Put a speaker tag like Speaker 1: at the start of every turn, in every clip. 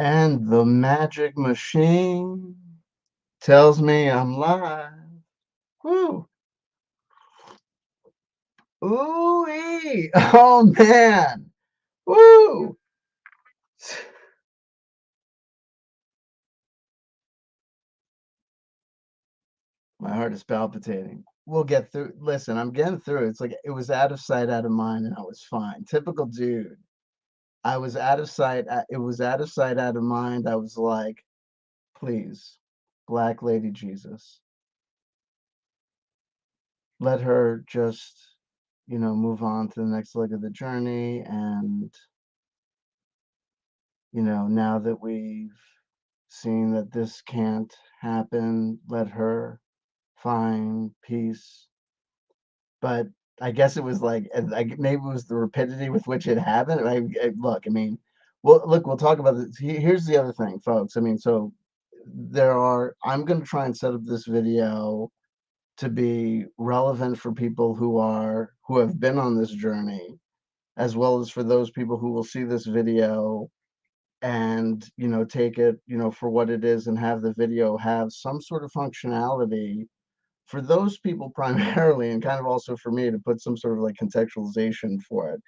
Speaker 1: And the magic machine tells me I'm live. Woo! Ooh-wee! Oh, man! Woo! My heart is palpitating. We'll get through. Listen, I'm getting through. It's like it was out of sight, out of mind, and I was fine. Typical dude. I was out of sight. It was out of sight, out of mind. I was like, please, Black Lady Jesus, let her just, move on to the next leg of the journey. And, now that we've seen that this can't happen, let her find peace. But I guess it was like, maybe it was the rapidity with which it happened. Look, I mean, well, look, we'll talk about this. Here's the other thing, folks. I mean, so I'm going to try and set up this video to be relevant for people who have been on this journey, as well as for those people who will see this video and take it for what it is, and have the video have some sort of functionality for those people primarily, and kind of also for me to put some sort of like contextualization for it.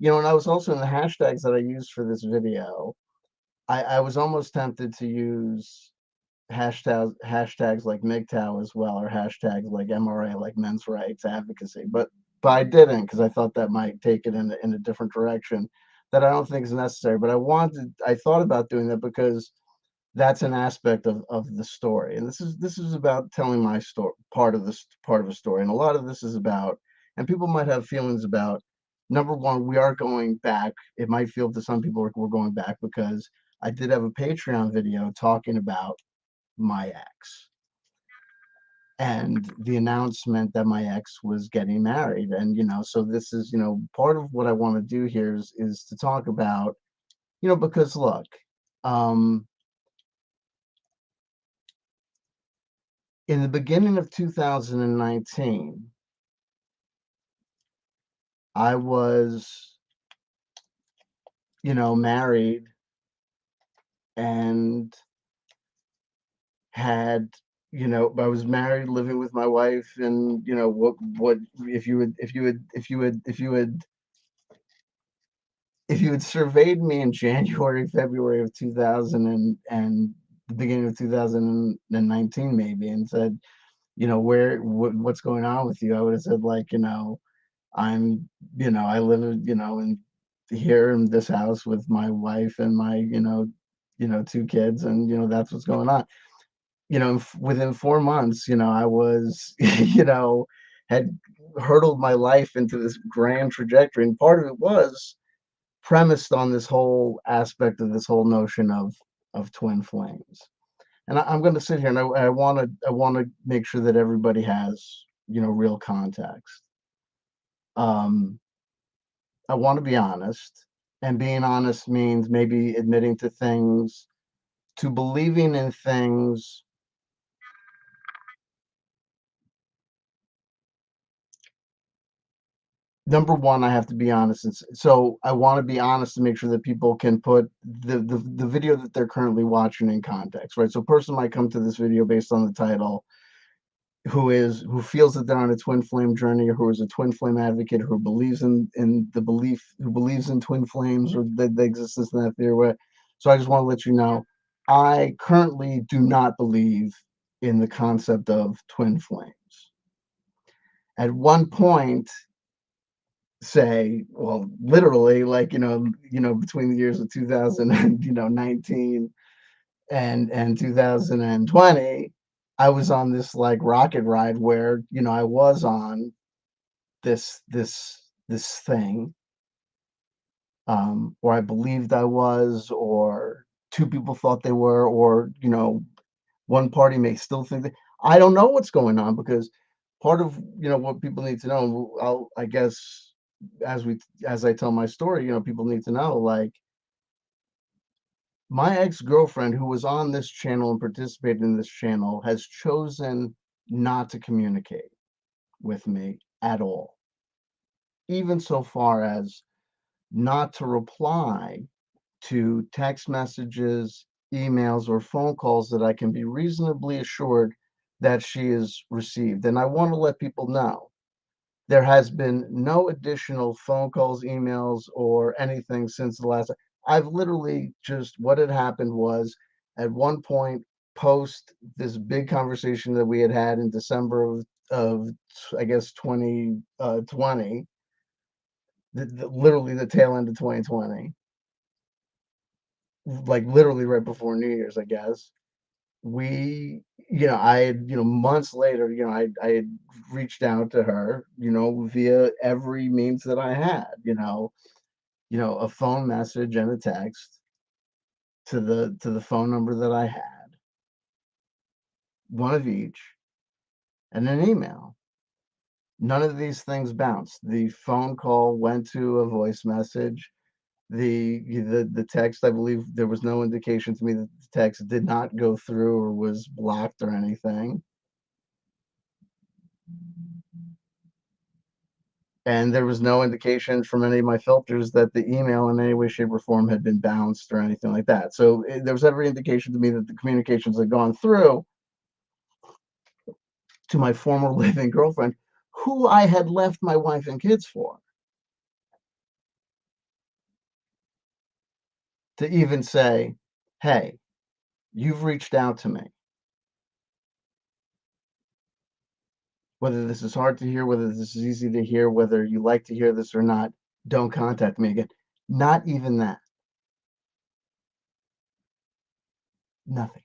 Speaker 1: And I was also in the hashtags that I used for this video. I was almost tempted to use hashtags like MGTOW as well, or hashtags like MRA, like men's rights advocacy, but I didn't, because I thought that might take it in a different direction that I don't think is necessary. But I thought about doing that because that's an aspect of the story, and this is about telling my story, part of a story, and a lot of this is about, and people might have feelings about, number one, we are going back. It might feel to some people we're going back because I did have a Patreon video talking about my ex and the announcement that my ex was getting married. And so this is, part of what I want to do here is to talk about, because look, um in the beginning of 2019, I was, married, and had, I was married, living with my wife. And what if you would if you would if you would if you would if you had surveyed me in January, February of 2000, and the beginning of 2019 maybe, and said, what's going on with you, I would have said, like, I'm, I live, in here in this house with my wife and my, two kids, and that's what's going on. Within 4 months, I was, had hurtled my life into this grand trajectory, and part of it was premised on this whole aspect of this whole notion of twin flames. And I'm going to sit here, and I want to make sure that everybody has, real context. Um, I want to be honest, and being honest means maybe admitting to things, to believing in things. Number one, I have to be honest. So I want to be honest to make sure that people can put the video that they're currently watching in context, right? So a person might come to this video based on the title, who feels that they're on a twin flame journey, or who is a twin flame advocate, who believes who believes in twin flames, or the existence of that theory. So I just want to let you know, I currently do not believe in the concept of twin flames. At one point, say, well, literally, like, between the years of 2000 and 19 and 2020, I was on this like rocket ride where, I was on this thing, or I believed I was, or two people thought they were, or one party may still think that. I don't know what's going on, because part of, what people need to know, and I guess, as I tell my story, people need to know, like, my ex-girlfriend, who was on this channel and participated in this channel, has chosen not to communicate with me at all, even so far as not to reply to text messages, emails, or phone calls that I can be reasonably assured that she has received. And I want to let people know there has been no additional phone calls, emails, or anything since the last. I've literally just what had happened was at one point post this big conversation that we had had in December of I guess 2020, literally the tail end of 2020, like literally right before New Year's, I guess. We, I had, months later, I had reached out to her, via every means that I had, a phone message and a text to the phone number that I had, one of each, and an email. None of these things bounced. The phone call went to a voice message. The text, I believe there was no indication to me that the text did not go through or was blocked or anything. And there was no indication from any of my filters that the email in any way, shape, or form had been bounced or anything like that. So there was every indication to me that the communications had gone through to my former living girlfriend, who I had left my wife and kids for, to even say, hey, you've reached out to me. Whether this is hard to hear, whether this is easy to hear, whether you like to hear this or not, don't contact me again. Not even that. Nothing.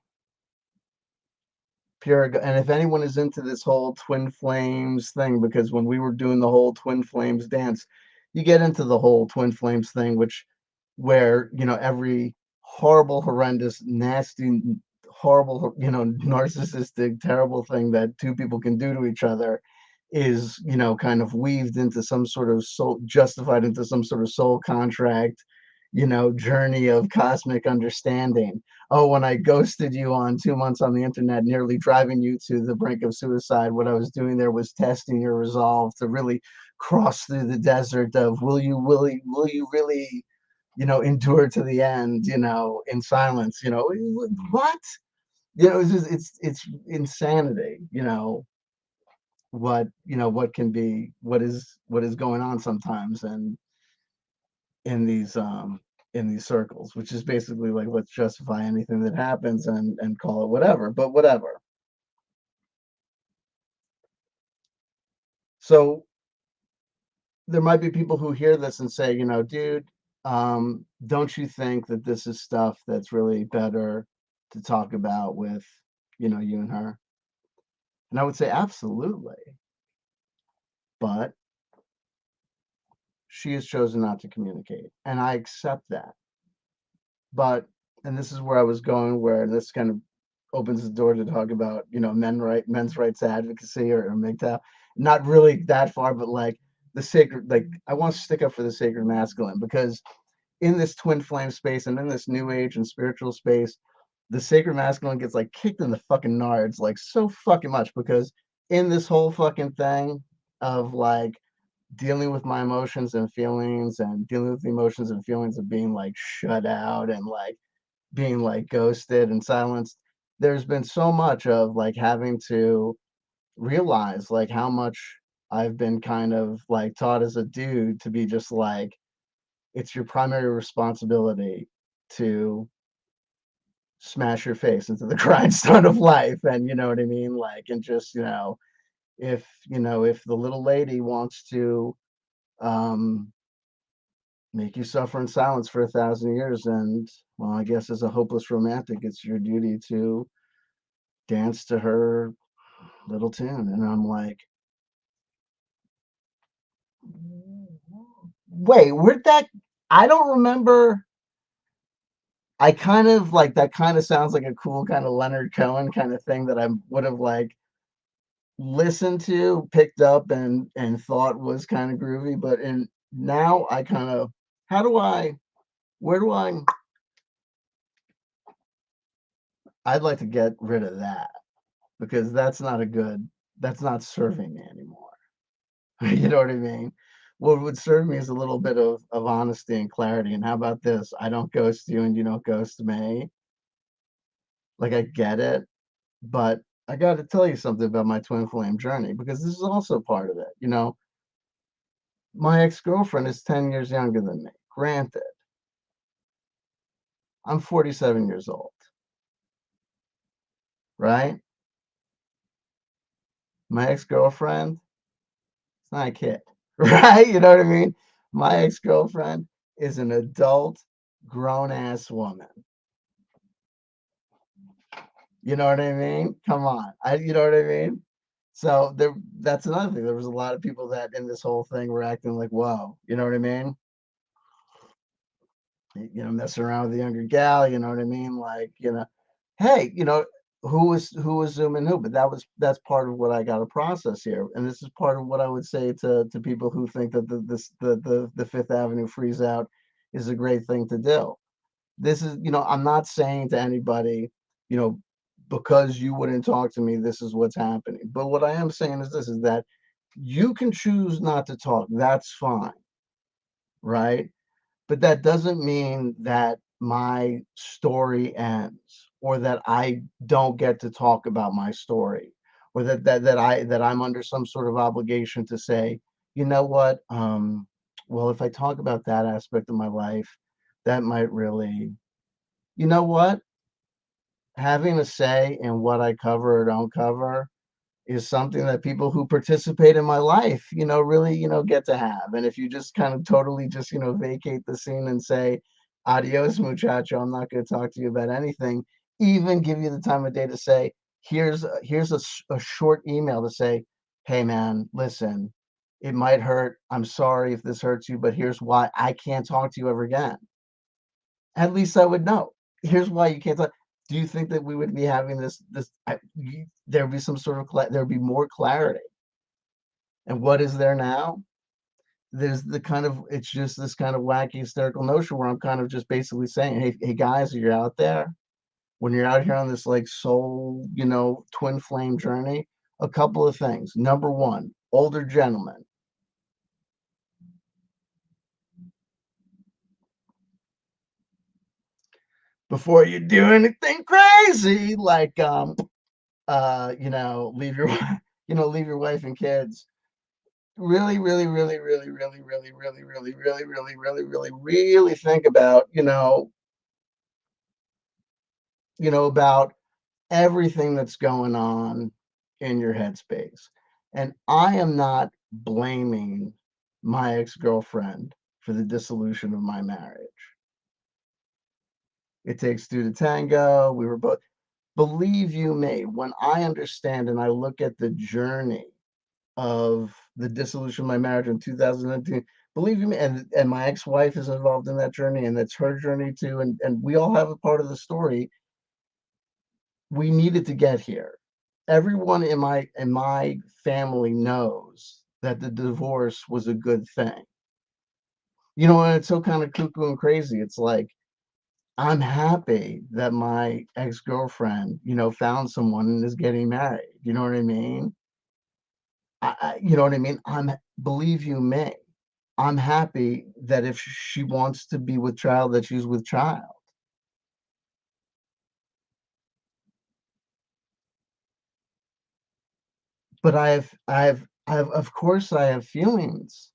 Speaker 1: Pure. And if anyone is into this whole twin flames thing, because when we were doing the whole twin flames dance, you get into the whole twin flames thing, where every horrible, horrendous, nasty, horrible, narcissistic, terrible thing that two people can do to each other is, kind of weaved into some sort of soul, justified into some sort of soul contract, journey of cosmic understanding. Oh, when I ghosted you on 2 months on the internet, nearly driving you to the brink of suicide, what I was doing there was testing your resolve to really cross through the desert of will you really, endure to the end, in silence, what? It's just, it's insanity, what can be, what is going on sometimes, and in these um in these circles, which is basically like, let's justify anything that happens and call it whatever, but whatever. So there might be people who hear this and say, dude, don't you think that this is stuff that's really better to talk about with, you and her? And I would say absolutely, but she has chosen not to communicate, and I accept that. But, and this is where I was going, where this kind of opens the door to talk about, men's rights advocacy, or MGTOW. Not really that far, but like the sacred, like I want to stick up for the sacred masculine, because in this twin flame space and in this new age and spiritual space, the sacred masculine gets like kicked in the fucking nards like so fucking much, because in this whole fucking thing of like dealing with my emotions and feelings, and dealing with the emotions and feelings of being like shut out and like being like ghosted and silenced, there's been so much of like having to realize like how much I've been kind of like taught as a dude to be just like, it's your primary responsibility to smash your face into the grindstone of life, and you know what I mean, like, and just, if the little lady wants to um make you suffer in silence for 1,000 years, and well, I guess as a hopeless romantic, it's your duty to dance to her little tune. And I'm like, wait, where'd that? I don't remember. I kind of like that. Kind of sounds like a cool kind of Leonard Cohen kind of thing that I would have like listened to, picked up, and thought was kind of groovy. But in now, I kind of, how do I? Where do I? I'd like to get rid of that, because that's not serving me anymore. You know what I mean? what would serve me is a little bit of honesty and clarity. And how about this? I don't ghost you and you don't ghost me. Like, I get it, but I got to tell you something about my twin flame journey because this is also part of it. My ex-girlfriend is 10 years younger than me. Granted, I'm 47 years old, right? My ex-girlfriend, it's not a kid, right? You know what I mean? My ex-girlfriend is an adult, grown-ass woman. You know what I mean? Come on. You know what I mean? So that's another thing. There was a lot of people that in this whole thing were acting like, whoa, you know what I mean? Messing around with a younger gal, you know what I mean? Like, hey, who was zooming who, but that's part of what I got to process here. And this is part of what I would say to people who think that the Fifth Avenue freeze out is a great thing to do. This is, I'm not saying to anybody, you know, because you wouldn't talk to me, this is what's happening. But what I am saying is this is that you can choose not to talk. That's fine, right? But that doesn't mean that my story ends or that I don't get to talk about my story or that I'm under some sort of obligation to say, you know what? Well, if I talk about that aspect of my life, that might really, you know what? Having a say in what I cover or don't cover is something that people who participate in my life, really, get to have. And if you just kind of totally just, vacate the scene and say, adios, muchacho, I'm not going to talk to you about anything, even give you the time of day to say, here's a short email to say, hey, man, listen, it might hurt. I'm sorry if this hurts you, but here's why I can't talk to you ever again. At least I would know. Here's why you can't talk. Do you think that we would be having there'd be some sort of there'd be more clarity? And what is there now? It's just this kind of wacky hysterical notion where I'm kind of just basically saying, hey guys, you're out there. When you're out here on this like soul, twin flame journey, a couple of things. Number one, older gentlemen, before you do anything crazy, like leave your leave your wife and kids. Really, really, really, really, really, really, really, really, really, really, really, really, really think about, about everything that's going on in your headspace. And I am not blaming my ex-girlfriend for the dissolution of my marriage. It takes two to tango. We were both, believe you me, when I understand and I look at the journey of the dissolution of my marriage in 2019. Believe me, and my ex-wife is involved in that journey, and that's her journey too. And we all have a part of the story. We needed to get here. Everyone in my family knows that the divorce was a good thing. And it's so kind of cuckoo and crazy. It's like I'm happy that my ex-girlfriend, found someone and is getting married. You know what I mean? You know what I mean? Believe you me, I'm happy that if she wants to be with child, that she's with child. But of course, I have feelings.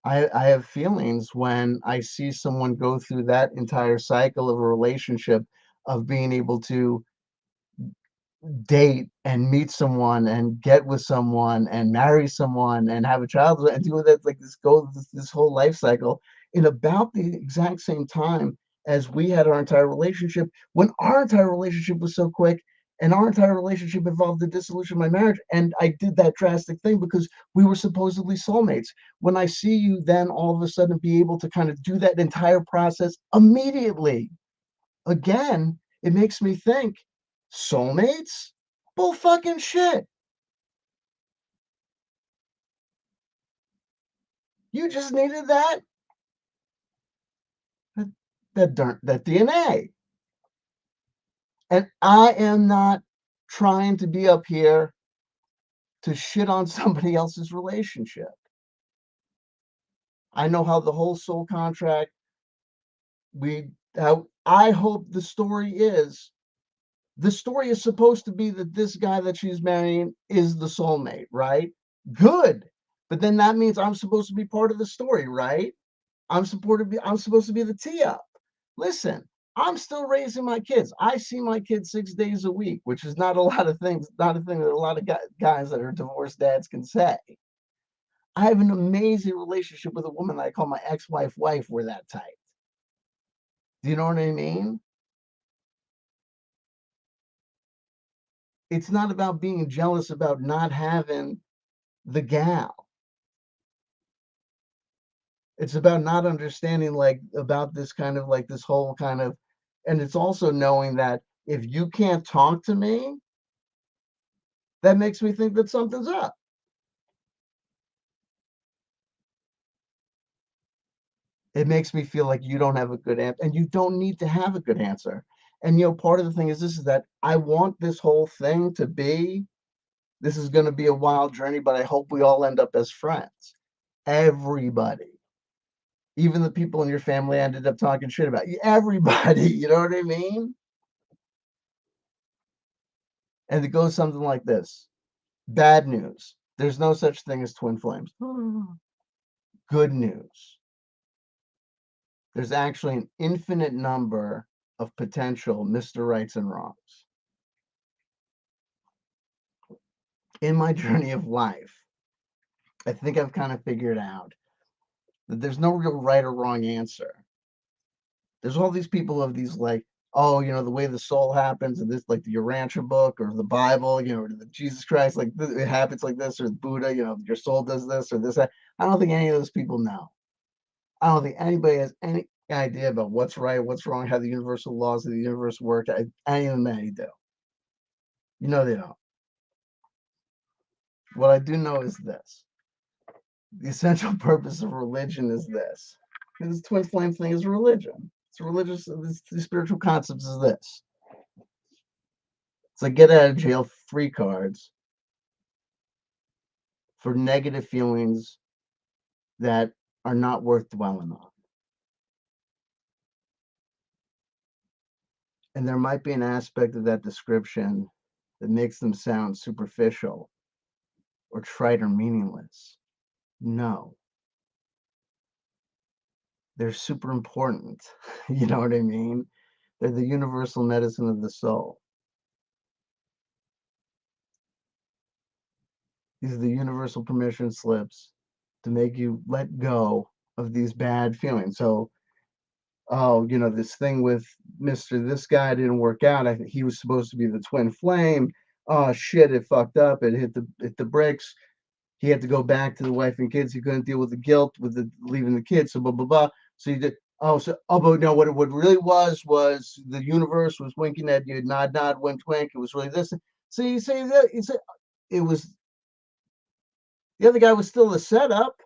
Speaker 1: I have feelings when I see someone go through that entire cycle of a relationship of being able to date and meet someone and get with someone and marry someone and have a child and do that like this whole life cycle in about the exact same time as we had our entire relationship when our entire relationship was so quick and our entire relationship involved the dissolution of my marriage and I did that drastic thing because we were supposedly soulmates. When I see you then all of a sudden be able to kind of do that entire process immediately again, it makes me think, soulmates? Bull fucking shit. You just needed that DNA. And I am not trying to be up here to shit on somebody else's relationship. I know how the whole soul contract, we how I hope the story is supposed to be that this guy that she's marrying is the soulmate, right? Good. But then that means I'm supposed to be part of the story, right? I'm supposed to be the tee up. Listen, I'm still raising my kids. I see my kids 6 days a week, which is not a lot of things, not a thing that a lot of guys that are divorced dads can say. I have an amazing relationship with a woman that I call my ex-wife wife. We're that tight. Do you know what I mean? It's not about being jealous about not having the gal. It's about not understanding like about this kind of like this whole kind of, and it's also knowing that if you can't talk to me, that makes me think that something's up. It makes me feel like you don't have a good answer, and you don't need to have a good answer. And part of the thing is this is that I want this whole thing to be, this is going to be a wild journey, but I hope we all end up as friends. Everybody, even the people in your family I ended up talking shit about. Everybody, you know what I mean? And it goes something like this. Bad news. There's no such thing as twin flames. Good news. There's actually an infinite number of potential Mr. Rights and Wrongs. In my journey of life, I think I've kind of figured out that there's no real right or wrong answer. There's all these people of these like, oh, the way the soul happens, and this like the Urantia book or the Bible, or the Jesus Christ, like it happens like this, or Buddha, your soul does this or this. I don't think any of those people know. I don't think anybody has any idea about what's right, what's wrong, how the universal laws of the universe work. Any of them do. They don't. What I do know is this. The essential purpose of religion is this. This twin flame thing is religion. It's religious, the spiritual concepts is this. It's like get out of jail free cards for negative feelings that are not worth dwelling on. And there might be an aspect of that description that makes them sound superficial or trite or meaningless. No, they're super important. You know what I mean? They're the universal medicine of the soul. These are the universal permission slips to make you let go of these bad feelings. So, oh, this thing with Mr. This guy didn't work out. I think he was supposed to be the twin flame. Oh shit, it fucked up. It hit the bricks. He had to go back to the wife and kids. He couldn't deal with the guilt with the leaving the kids. So blah blah blah. So he did. But no, what really was the universe was winking at you. Nod nod, wink wink. It was really this. So you say that it was the other guy was still a setup.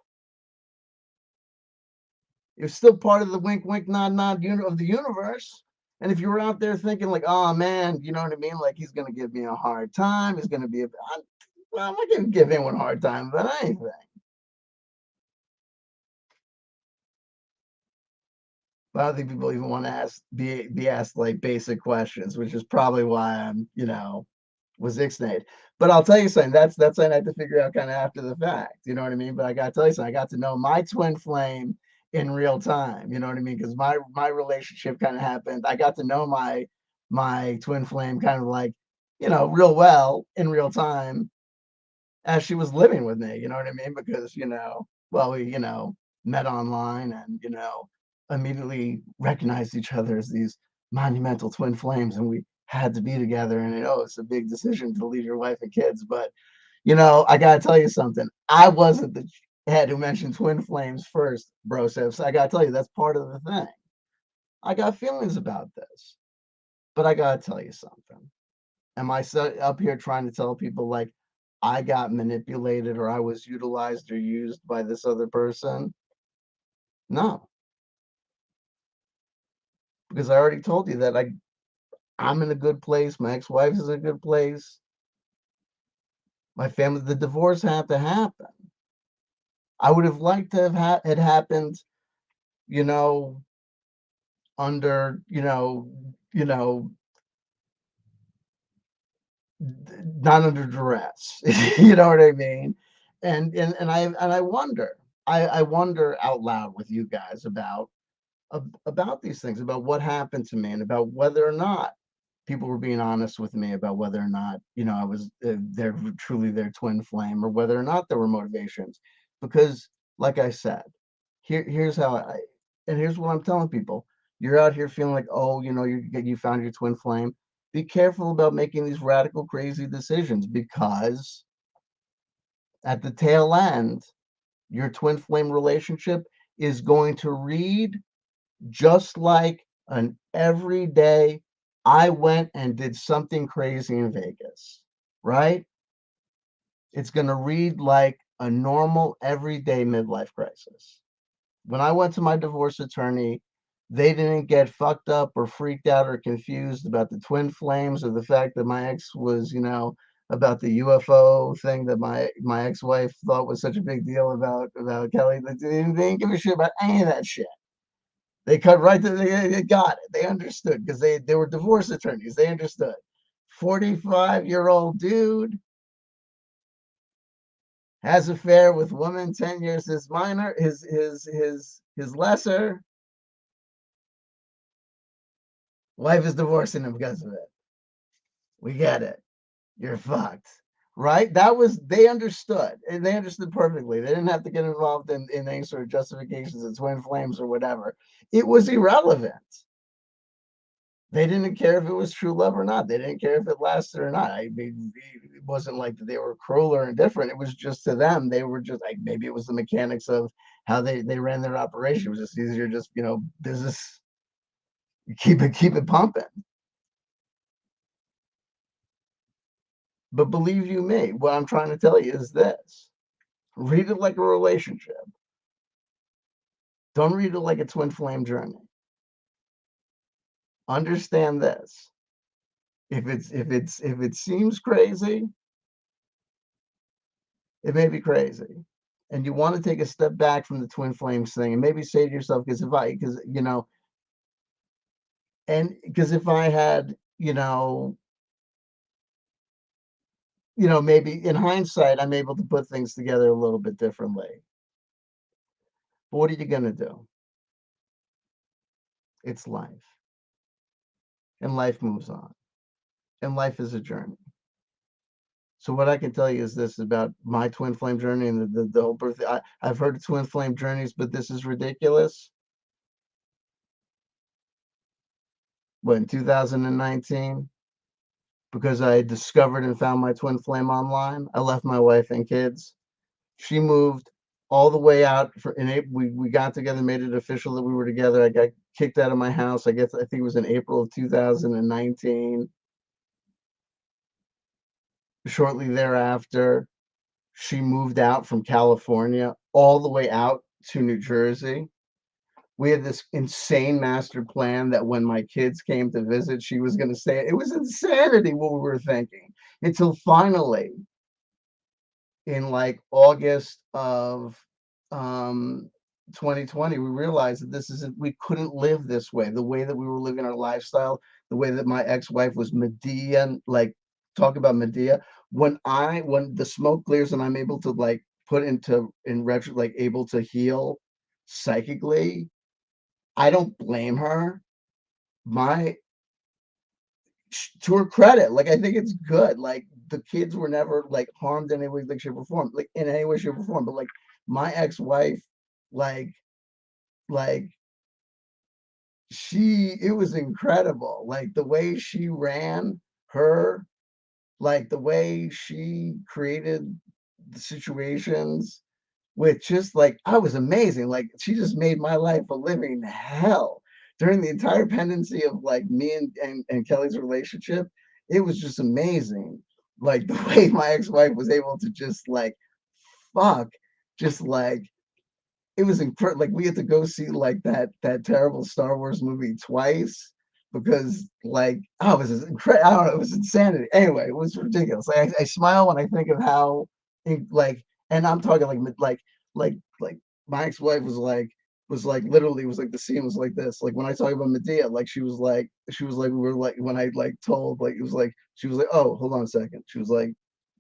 Speaker 1: It was still part of the wink wink nod nod of the universe. And if you were out there thinking like, oh man, you know what I mean? Like he's gonna give me a hard time. He's gonna be I'm not gonna give anyone a hard time about anything. But I don't think people even want to be asked like basic questions, which is probably why I'm, was ixnayed. But I'll tell you something, that's something I had to figure out kind of after the fact. You know what I mean? But I gotta tell you something, I got to know my twin flame in real time. You know what I mean? Because my relationship kind of happened. I got to know my twin flame kind of like, real well in real time as she was living with me, you know what I mean? Because, well, we, met online and, immediately recognized each other as these monumental twin flames and we had to be together. And, it's a big decision to leave your wife and kids. But, I got to tell you something. I wasn't the head who mentioned twin flames first, bro. So I got to tell you, that's part of the thing. I got feelings about this, but I got to tell you something. Am I up here trying to tell people like I got manipulated or I was utilized or used by this other person? No, because I already told you that I'm in a good place. My ex-wife is in a good place. My family, the divorce had to happen. I would have liked to have it happened, you know, under, you know, not under duress. You know what I mean? And I wonder, I wonder out loud with you guys about these things, about what happened to me, and about whether or not people were being honest with me about whether or not, I was they're truly their twin flame, or whether or not there were motivations. Because, like I said, here's how I and here's what I'm telling people. You're out here feeling like, oh, you found your twin flame. Be careful about making these radical, crazy decisions, because at the tail end, your twin flame relationship is going to read just like an everyday, I went and did something crazy in Vegas, right? It's going to read like a normal, everyday midlife crisis. When I went to my divorce attorney, they didn't get fucked up or freaked out or confused about the twin flames, or the fact that my ex was, about the UFO thing that my ex-wife thought was such a big deal about Kelly. They didn't give a shit about any of that shit. They cut right to they got it. They understood, because they were divorce attorneys. They understood. 45-year-old dude has affair with woman 10 years his minor, his lesser. Wife is divorcing him because of it. We get it. You're fucked. Right? That was, they understood. And they understood perfectly. They didn't have to get involved in any sort of justifications of twin flames or whatever. It was irrelevant. They didn't care if it was true love or not. They didn't care if it lasted or not. I mean, it wasn't like that they were cruel or indifferent. It was just, to them, they were just like, maybe it was the mechanics of how they ran their operation. It was just easier, just, business, keep it pumping. But believe you me, what I'm trying to tell you is this: read it like a relationship. Don't read it like a twin flame journey. Understand this: if it seems crazy, it may be crazy. And you want to take a step back from the twin flames thing, and maybe say to yourself, because if I had, maybe in hindsight, I'm able to put things together a little bit differently. But what are you going to do? It's life, and life moves on, and life is a journey. So what I can tell you is this about my twin flame journey, and the whole birth. I've heard of twin flame journeys, but this is ridiculous. What, in 2019, because I discovered and found my twin flame online, I left my wife and kids. She moved all the way out in April. We got together, made it official that we were together. I got kicked out of my house. I think it was in April of 2019. Shortly thereafter, she moved out from California all the way out to New Jersey. We had this insane master plan that when my kids came to visit, she was going to stay. It was insanity what we were thinking, until finally, in like August of 2020, we realized that we couldn't live this way. The way that we were living our lifestyle, the way that my ex-wife was Medea, like, talk about Medea. When the smoke clears and I'm able to, like, put into in retro, like, able to heal psychically, I don't blame her. My To her credit, like, I think it's good. Like, the kids were never, like, harmed in any way, like, shape, or form, like, in any way, shape, or form. But, like, my ex-wife, like, like it was incredible. Like, the way she ran her, like, the way she created the situations, with just, like, I was amazing. Like, she just made my life a living hell during the entire pendency of, like, me and Kelly's relationship. It was just amazing. Like, the way my ex-wife was able to just, like, fuck, just, like, it was incredible. Like, we had to go see, like, that terrible Star Wars movie twice, because, like, oh, it was incredible. I don't know, it was insanity. Anyway, it was ridiculous. Like, I smile when I think of how, like, and I'm talking like like my ex-wife was like literally was like the scene was like this. Like when I talk about Medea, like she was like we were like when I like told like it was like she was like, oh, hold on a second. She was like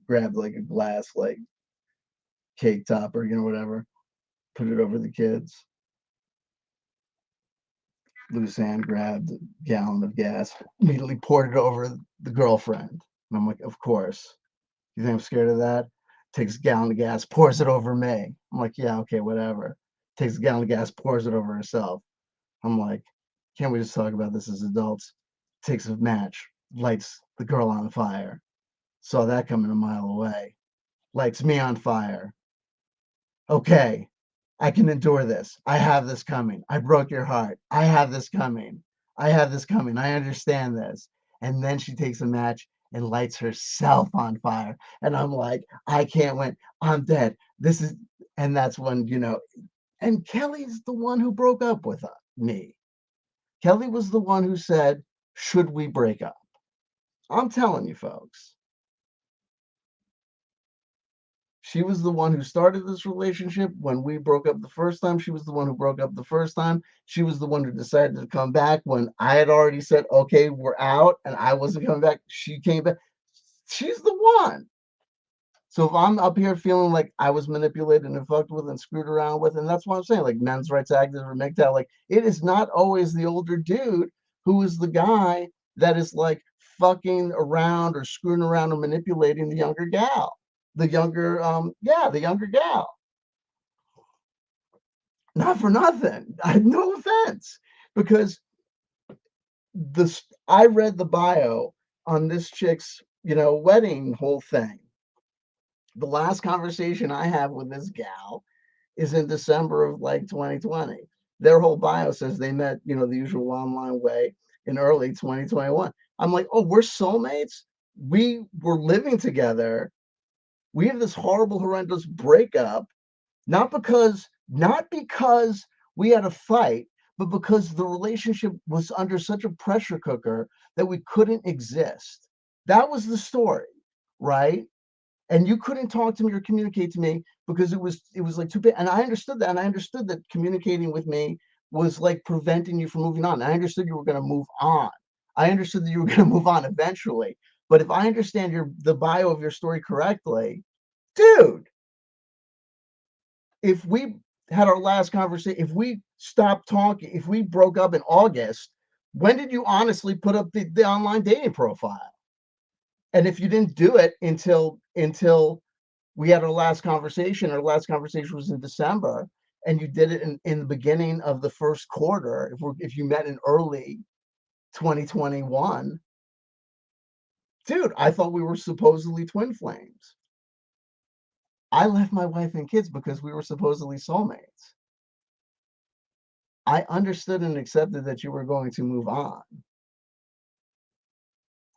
Speaker 1: grabbed like a glass like cake topper, whatever, put it over the kids. Loose hand grabbed a gallon of gas, immediately poured it over the girlfriend. And I'm like, of course. You think I'm scared of that? Takes a gallon of gas, pours it over me. I'm like, yeah, okay, whatever. Takes a gallon of gas, pours it over herself. I'm like, can't we just talk about this as adults? Takes a match, lights the girl on fire. Saw that coming a mile away. Lights me on fire. Okay, I can endure this. I have this coming. I broke your heart. I have this coming. I have this coming. I understand this. And then she takes a match and lights herself on fire. And I'm like, I can't win. I'm dead. This is, and that's when, and Kelly's the one who broke up with me. Kelly was the one who said, should we break up? I'm telling you, folks. She was the one who started this relationship. When we broke up the first time, she was the one who broke up the first time. She was the one who decided to come back when I had already said, okay, we're out, and I wasn't coming back. She came back. She's the one. So if I'm up here feeling like I was manipulated and fucked with and screwed around with, and that's what I'm saying, like men's rights activists or MGTOW, like it is not always the older dude who is the guy that is like fucking around or screwing around or manipulating the younger gal. The younger gal. Not for nothing. I had no offense because this I read the bio on this chick's, wedding whole thing. The last conversation I have with this gal is in December of like 2020. Their whole bio says they met, the usual online way in early 2021. I'm like, oh, we're soulmates. We were living together. We have this horrible, horrendous breakup. Not because we had a fight, but because the relationship was under such a pressure cooker that we couldn't exist. That was the story, right? And you couldn't talk to me or communicate to me because it was like too big. And I understood that. And I understood that communicating with me was like preventing you from moving on. I understood you were going to move on. I understood that you were going to move on eventually. But if I understand the bio of your story correctly, dude, if we had our last conversation, if we stopped talking, if we broke up in August, when did you honestly put up the online dating profile? And if you didn't do it until we had our last conversation was in December, and you did it in the beginning of the first quarter, if you met in early 2021, dude, I thought we were supposedly twin flames. I left my wife and kids because we were supposedly soulmates. I understood and accepted that you were going to move on.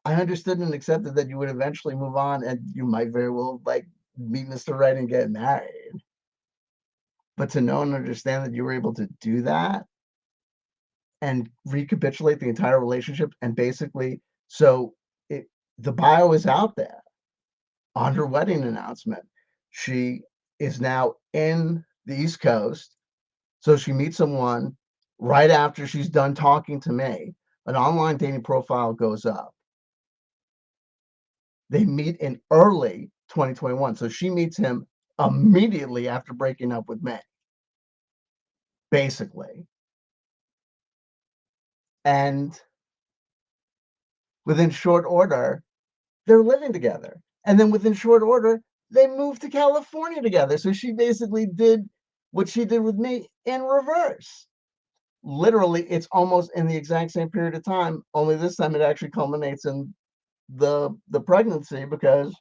Speaker 1: I understood and accepted that you would eventually move on and you might very well like meet Mr. Right and get married. But to know and understand that you were able to do that and recapitulate the entire relationship and basically so it the bio is out there on her wedding announcement. She is now in the East Coast. So she meets someone right after she's done talking to me. An online dating profile goes up. They meet in early 2021. So she meets him immediately after breaking up with me, basically. And within short order, they're living together. And then within short order, they moved to California together. So she basically did what she did with me in reverse. Literally, it's almost in the exact same period of time, only this time it actually culminates in the pregnancy because,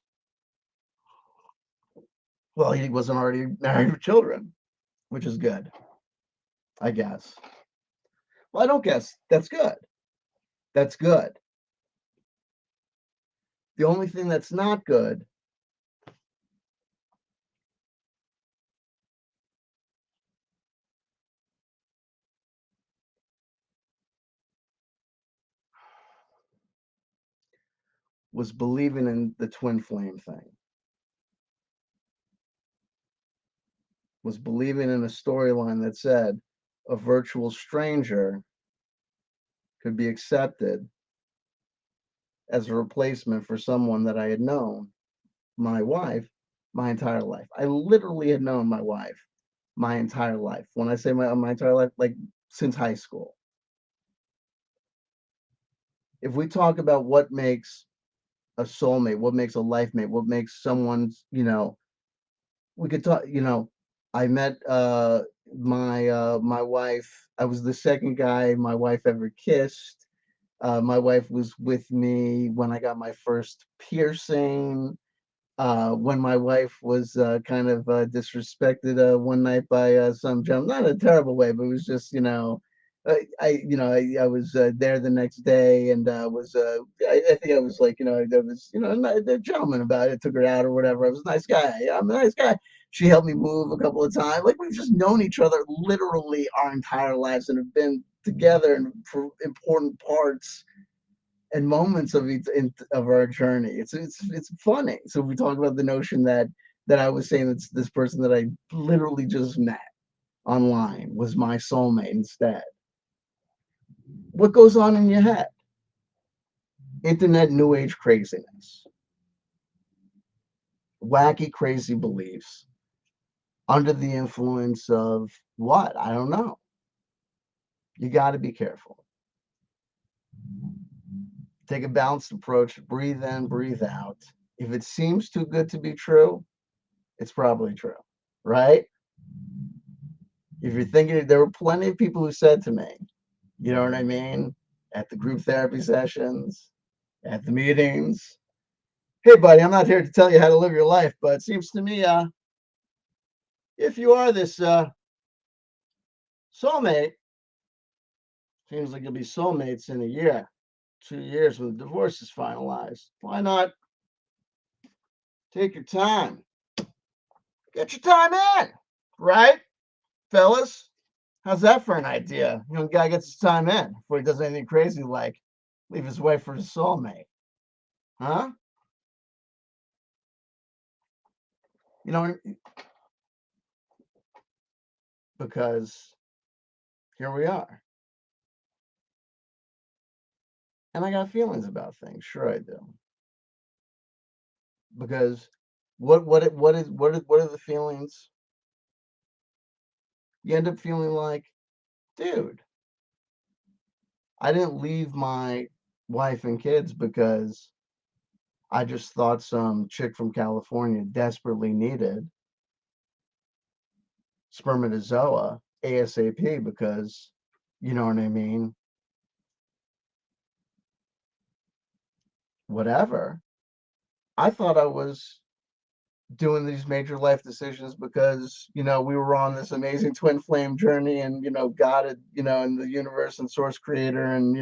Speaker 1: well, he wasn't already married with children, which is good, I guess. Well, I don't guess. That's good. That's good. The only thing that's not good was believing in the twin flame thing. was believing in a storyline that said a virtual stranger could be accepted as a replacement for someone that I had known, my wife, my entire life. I literally had known my wife my entire life. When I say my entire life, like since high school. If we talk about what makes a soulmate, what makes a life mate, what makes someone's, we could talk, I met my wife. I was the second guy my wife ever kissed. My wife was with me when I got my first piercing. When my wife was kind of disrespected one night by some gentleman, not in a terrible way, but it was just, I was there the next day and I think I was like, there was, the gentleman about it, took her out or whatever. I was a nice guy. I'm a nice guy. She helped me move a couple of times. Like we've just known each other literally our entire lives and have been together and for important parts and moments of our journey. It's funny. So we talk about the notion that I was saying that this person that I literally just met online was my soulmate instead. What goes on in your head? Internet new age craziness, wacky, crazy beliefs under the influence of what? I don't know. You got to be careful. Take a balanced approach, breathe in, breathe out. If it seems too good to be true, it's probably true, right? If you're thinking, there were plenty of people who said to me, you know what I mean, at the group therapy sessions, at the meetings, hey, buddy, I'm not here to tell you how to live your life, but it seems to me, if you are this soulmate, seems like you'll be soulmates in a year, 2 years when the divorce is finalized. Why not take your time? Get your time in, right, fellas? How's that for an idea? Guy gets his time in before he does anything crazy like leave his wife for his soulmate. Huh? You know, because here we are. And I got feelings about things. Sure I do. Because what are the feelings? You end up feeling like, dude, I didn't leave my wife and kids because I just thought some chick from California desperately needed spermatozoa ASAP because, you know what I mean? Whatever. I thought I was doing these major life decisions because, we were on this amazing twin flame journey and, God had, and the universe and source creator and,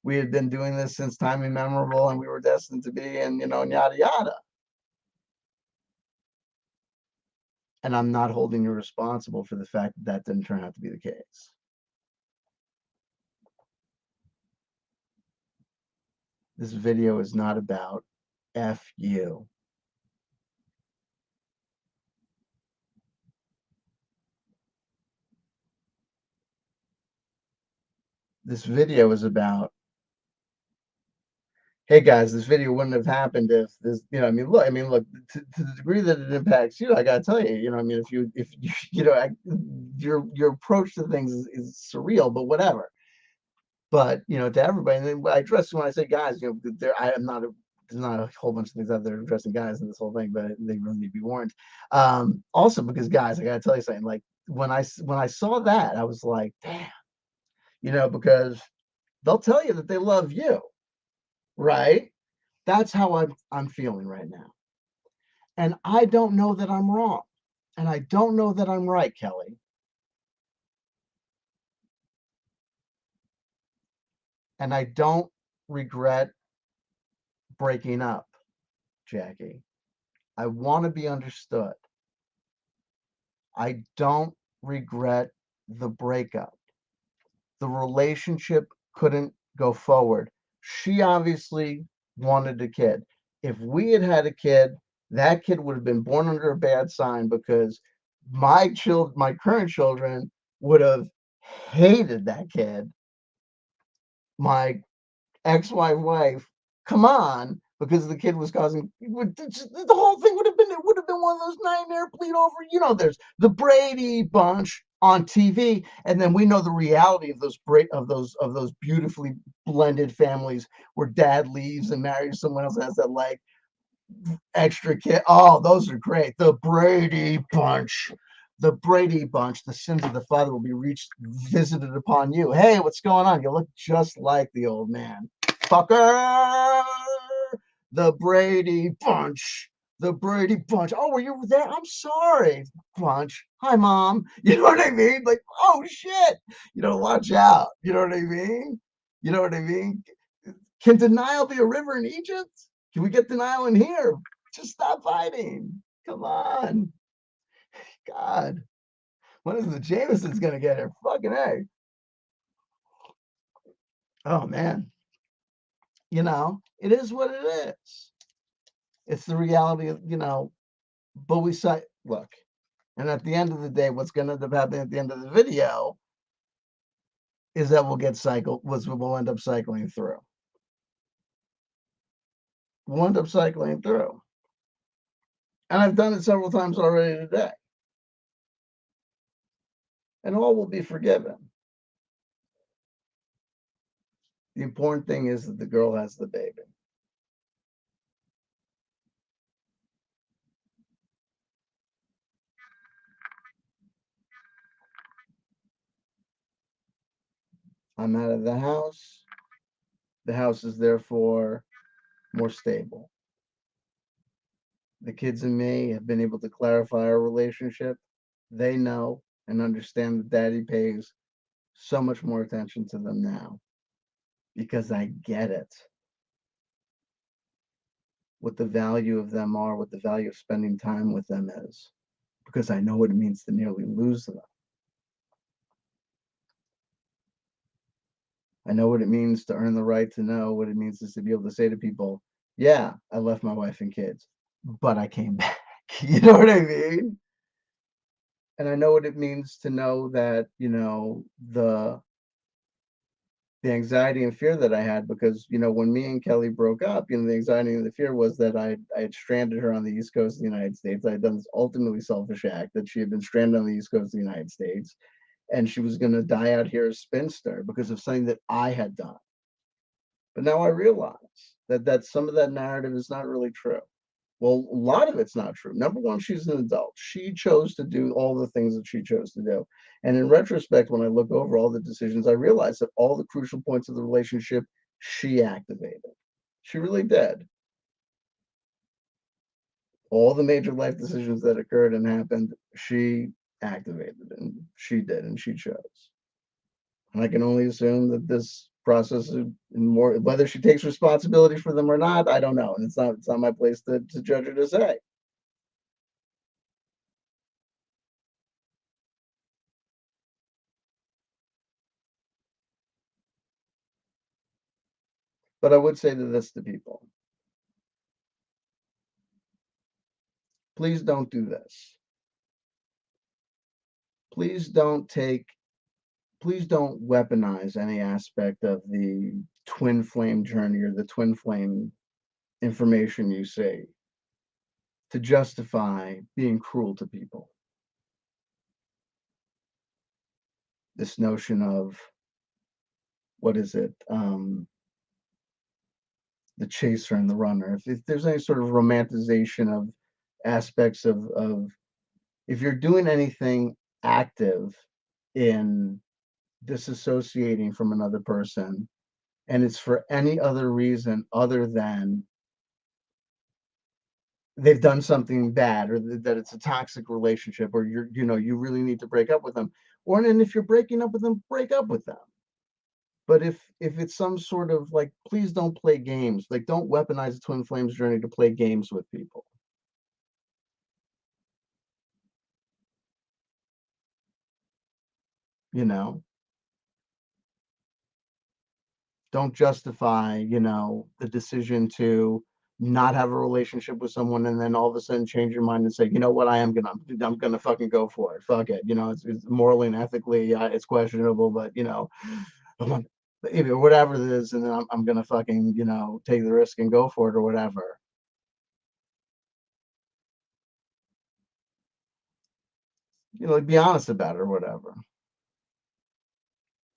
Speaker 1: we had been doing this since time immemorable and we were destined to be and, and yada, yada. And I'm not holding you responsible for the fact that that didn't turn out to be the case. This video is not about F you. This video is about, hey guys, this video wouldn't have happened if this, look, to the degree that it impacts you, I gotta tell you, if you, your approach to things is surreal, but whatever. But to everybody, and then I address when I say guys, there's not a whole bunch of things out there addressing guys in this whole thing, but they really need to be warned. Also because guys, I gotta tell you something. Like when I saw that, I was like, damn, because they'll tell you that they love you, right? That's how I'm feeling right now. And I don't know that I'm wrong. And I don't know that I'm right, Kelly. And I don't regret breaking up, Jackie. I want to be understood. I don't regret the breakup. The relationship couldn't go forward. She obviously wanted a kid. If we had had a kid, that kid would have been born under a bad sign because my current children would have hated that kid. My ex-wife wife, come on, because the kid was causing the whole thing would have been one of those nightmare bleed over. There's the Brady Bunch on TV, and then we know the reality of those beautifully blended families where dad leaves and marries someone else and has that like extra kid. Oh, those are great. The Brady Bunch. The Brady Bunch, the sins of the father will be visited upon you. Hey, what's going on? You look just like the old man. Fucker! The Brady Bunch. The Brady Bunch. Oh, were you there? I'm sorry. Bunch. Hi, Mom. You know what I mean? Like, oh, shit. Watch out. You know what I mean? You know what I mean? Can denial be a river in Egypt? Can we get denial in here? Just stop fighting. Come on. God. When is the Jameson's gonna get here? Fucking A. Oh man. It is what it is. It's the reality of, but we say, look, and at the end of the day, what's gonna end up happening at the end of the video is that we'll end up cycling through. We'll end up cycling through. And I've done it several times already today. And all will be forgiven. The important thing is that the girl has the baby. I'm out of the house. The house is therefore more stable. The kids and me have been able to clarify our relationship. They know and understand that daddy pays so much more attention to them now because I get it. What the value of them are, what the value of spending time with them is, because I know what it means to nearly lose them. I know what it means to earn the right to know. What it means is to be able to say to people, yeah, I left my wife and kids, but I came back. You know what I mean? And I know what it means to know that, the anxiety and fear that I had because, when me and Kelly broke up, the anxiety and the fear was that I had stranded her on the East Coast of the United States. I had done this ultimately selfish act that she had been stranded on the East Coast of the United States and she was going to die out here as spinster because of something that I had done. But now I realize that some of that narrative is not really true. Well, a lot of it's not true. Number one, she's an adult. She chose to do all the things that she chose to do. And in retrospect, when I look over all the decisions, I realize that all the crucial points of the relationship, she activated. She really did. All the major life decisions that occurred and happened, she activated and she did and she chose. And I can only assume that this process is more whether she takes responsibility for them or not, I don't know. And it's not my place to judge her to say. But I would say to this to people. Please don't do this. Please don't take please don't weaponize any aspect of the twin flame journey or the twin flame information you see to justify being cruel to people. This notion of what is it? The chaser and the runner. If there's any sort of romanticization of aspects of if you're doing anything active in disassociating from another person and it's for any other reason other than they've done something bad or that it's a toxic relationship or you really need to break up with them or and if you're breaking up with them break up with them but if it's some sort of like please don't play games like don't weaponize the twin flames journey to play games with people you know don't justify the decision to not have a relationship with someone and then all of a sudden change your mind and say, you know what, I'm gonna fucking go for it. Fuck it. It's morally and ethically, it's questionable, but or whatever it is, and then I'm gonna fucking, take the risk and go for it or whatever. Like, be honest about it or whatever.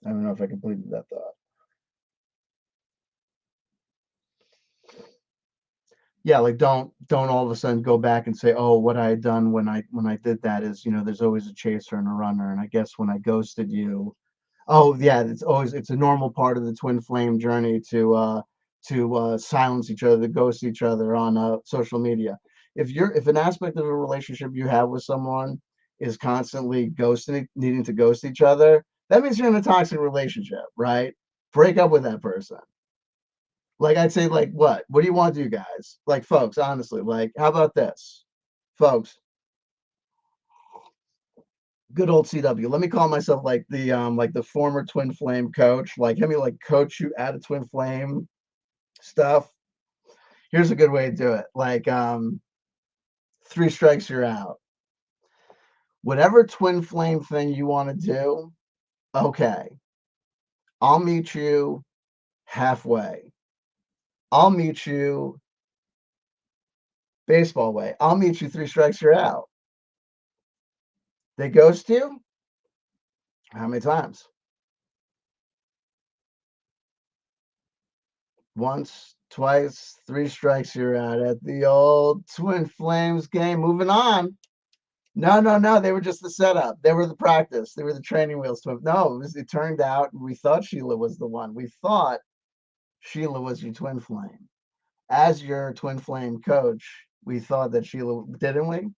Speaker 1: I don't know if I completed that thought. Yeah, like don't all of a sudden go back and say, oh, what I had done when I did that is, there's always a chaser and a runner, and I guess when I ghosted you, oh yeah, it's a normal part of the twin flame journey to silence each other, to ghost each other on social media. If an aspect of a relationship you have with someone is constantly ghosting, needing to ghost each other, that means you're in a toxic relationship, right? Break up with that person. Like, I'd say, like, what do you want to do, guys? Like, folks, honestly, like, how about this, folks? Good old CW. Let me call myself like the former twin flame coach. Like, let me like coach you out of twin flame stuff. Here's a good way to do it. Like, three strikes, you're out. Whatever twin flame thing you want to do, okay. I'll meet you halfway. I'll meet you baseball way. I'll meet you three strikes, you're out. They ghost you? How many times? Once, twice, three strikes, you're out at the old Twin Flames game. Moving on. No, no, no. They were just the setup. They were the practice. They were the training wheels. No, it turned out we thought Sheila was the one. We thought Sheila was your twin flame. As your twin flame coach, we thought that Sheila, didn't we?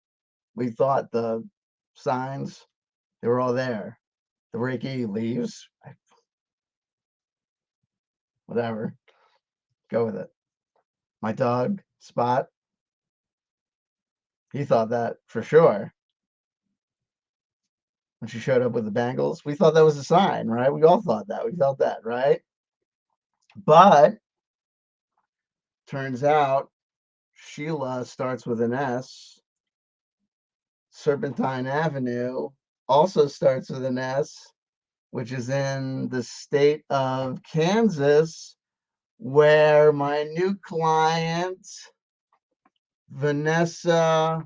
Speaker 1: We thought the signs, they were all there. The Reiki leaves, whatever. Go with it. My dog, Spot, he thought that for sure when she showed up with the bangles. We thought that was a sign, right? We all thought that. We felt that, right? But turns out Sheila starts with an S. Serpentine Avenue also starts with an S, which is in the state of Kansas, where my new client, Vanessa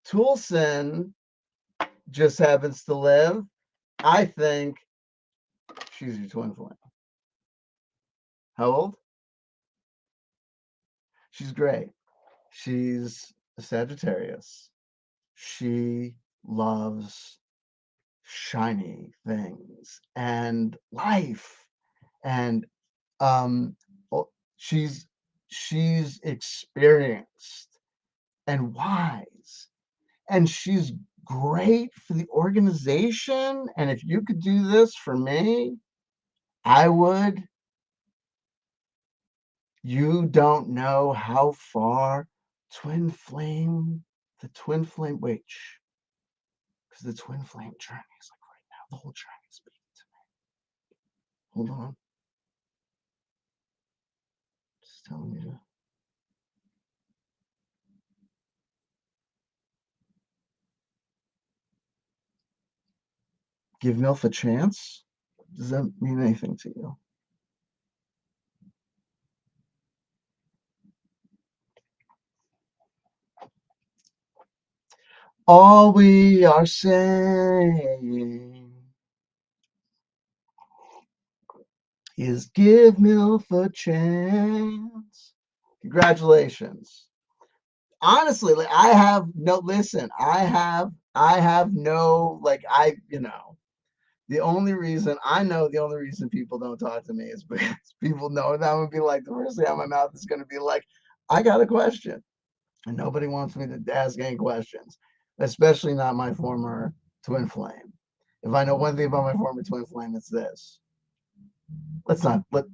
Speaker 1: Toulson, just happens to live. I think she's your twin flame. How old? She's great. She's a Sagittarius. She loves shiny things and life, and um she's experienced and wise, and she's great for the organization. And if you could do this for me, I would. You don't know how far the twin flame, wait, because the twin flame journey is like right now. The whole journey is speaking to me. Hold on. Just telling you to give MILF a chance. Does that mean anything to you? All we are saying is give MILF a chance. Congratulations. Honestly, like, I have no, like, the only reason people don't talk to me is because people know that would be like the first thing out of my mouth is going to be like, I got a question. And nobody wants me to ask any questions, especially not my former twin flame. If I know one thing about my former twin flame, it's this. Let's not let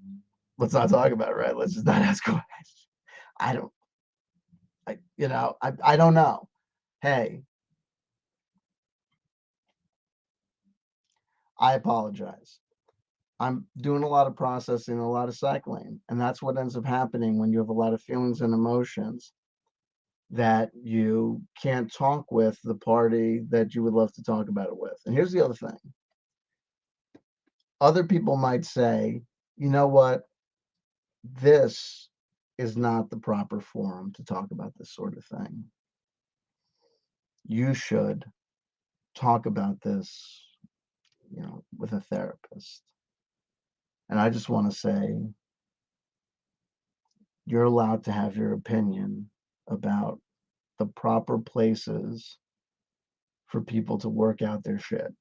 Speaker 1: let's not talk about it, right? Let's just not ask questions. I don't I don't know. Hey, I apologize. I'm doing a lot of processing, a lot of cycling, and that's what ends up happening when you have a lot of feelings and emotions that you can't talk with the party that you would love to talk about it with. And here's the other thing. Other people might say, you know what? This is not the proper forum to talk about this sort of thing. You should talk about this, with a therapist. And I just want to say, you're allowed to have your opinion about the proper places for people to work out their shit.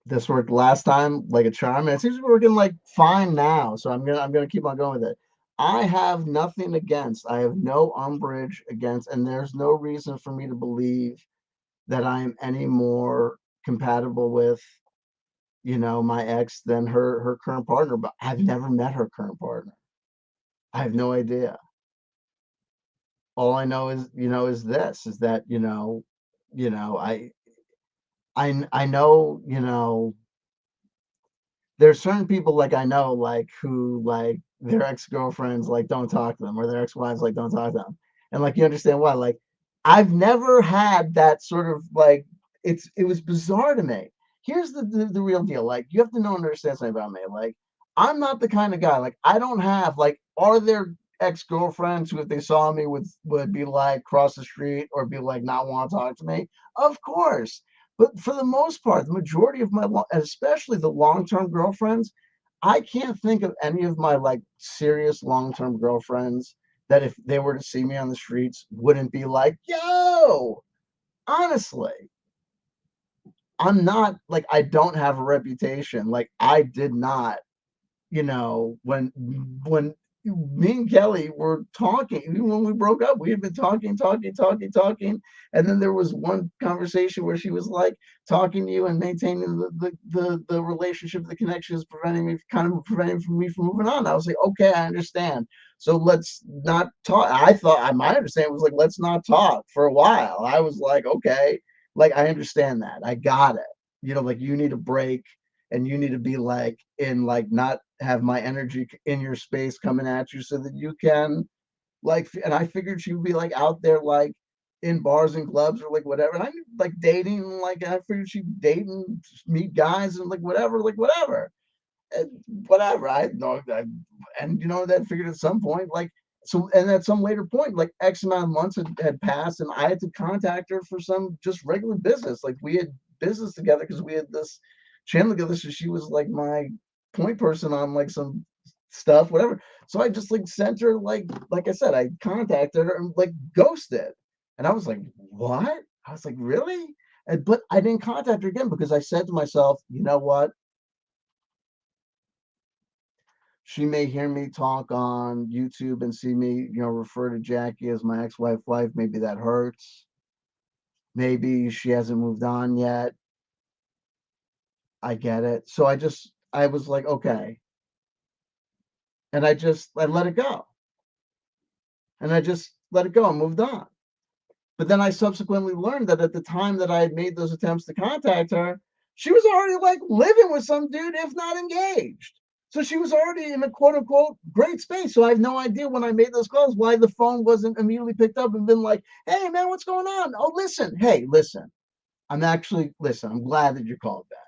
Speaker 1: This worked last time like a charm, and it seems to be working like fine now. So I'm gonna keep on going with it. I have nothing against, I have no umbrage against, and there's no reason for me to believe that I am any more compatible with, my ex than her current partner. But I've never met her current partner. I have no idea. All I know is this, is that, you know, I know, there's certain people, like, I know, like, who, like, their ex-girlfriends, like, don't talk to them, or their ex-wives, like, don't talk to them, and, like, you understand why. Like, I've never had that sort of, like, it was bizarre to me. Here's the real deal. Like, you have to know and understand something about me. Like, I'm not the kind of guy, like, I don't have, like, are there ex-girlfriends who, if they saw me, would be like, cross the street, or be like, not wanna talk to me? Of course. But for the most part, the majority of my especially the long-term girlfriends, I can't think of any of my, like, serious long-term girlfriends that if they were to see me on the streets wouldn't be like, "Yo!" Honestly, I'm not like, I don't have a reputation. Like, I did not, when me and Kelly were talking, even when we broke up, we had been talking, talking, talking, talking, and then there was one conversation where she was like, talking to you and maintaining the relationship, the connection is preventing from me from moving on. I was like, okay, I understand. So let's not talk. I thought my understanding was like, let's not talk for a while. I was like, okay, like I understand that. I got it. Like you need a break and you need to be like in like not have my energy in your space coming at you so that you can like and I figured she would be like out there like in bars and clubs or like whatever and I like dating like I figured she'd date and meet guys and like whatever and whatever I know that and that figured at some point like so and at some later point like X amount of months had passed and I had to contact her for some just regular business like we had business together because we had this channel together so she was like my point person on like some stuff whatever so I just like sent her like I said I contacted her and like ghosted and I was like what I was like really but I didn't contact her again because I said to myself you know what she may hear me talk on YouTube and see me, refer to Jackie as my ex-wife wife. Maybe that hurts. Maybe she hasn't moved on yet. I get it. So I was like, okay. And I let it go. And I just let it go and moved on. But then I subsequently learned that at the time that I had made those attempts to contact her, she was already like living with some dude, if not engaged. So she was already in a quote unquote great space. So I have no idea when I made those calls why the phone wasn't immediately picked up and been like, hey man, what's going on? Oh, listen, hey, listen. I'm glad that you called back.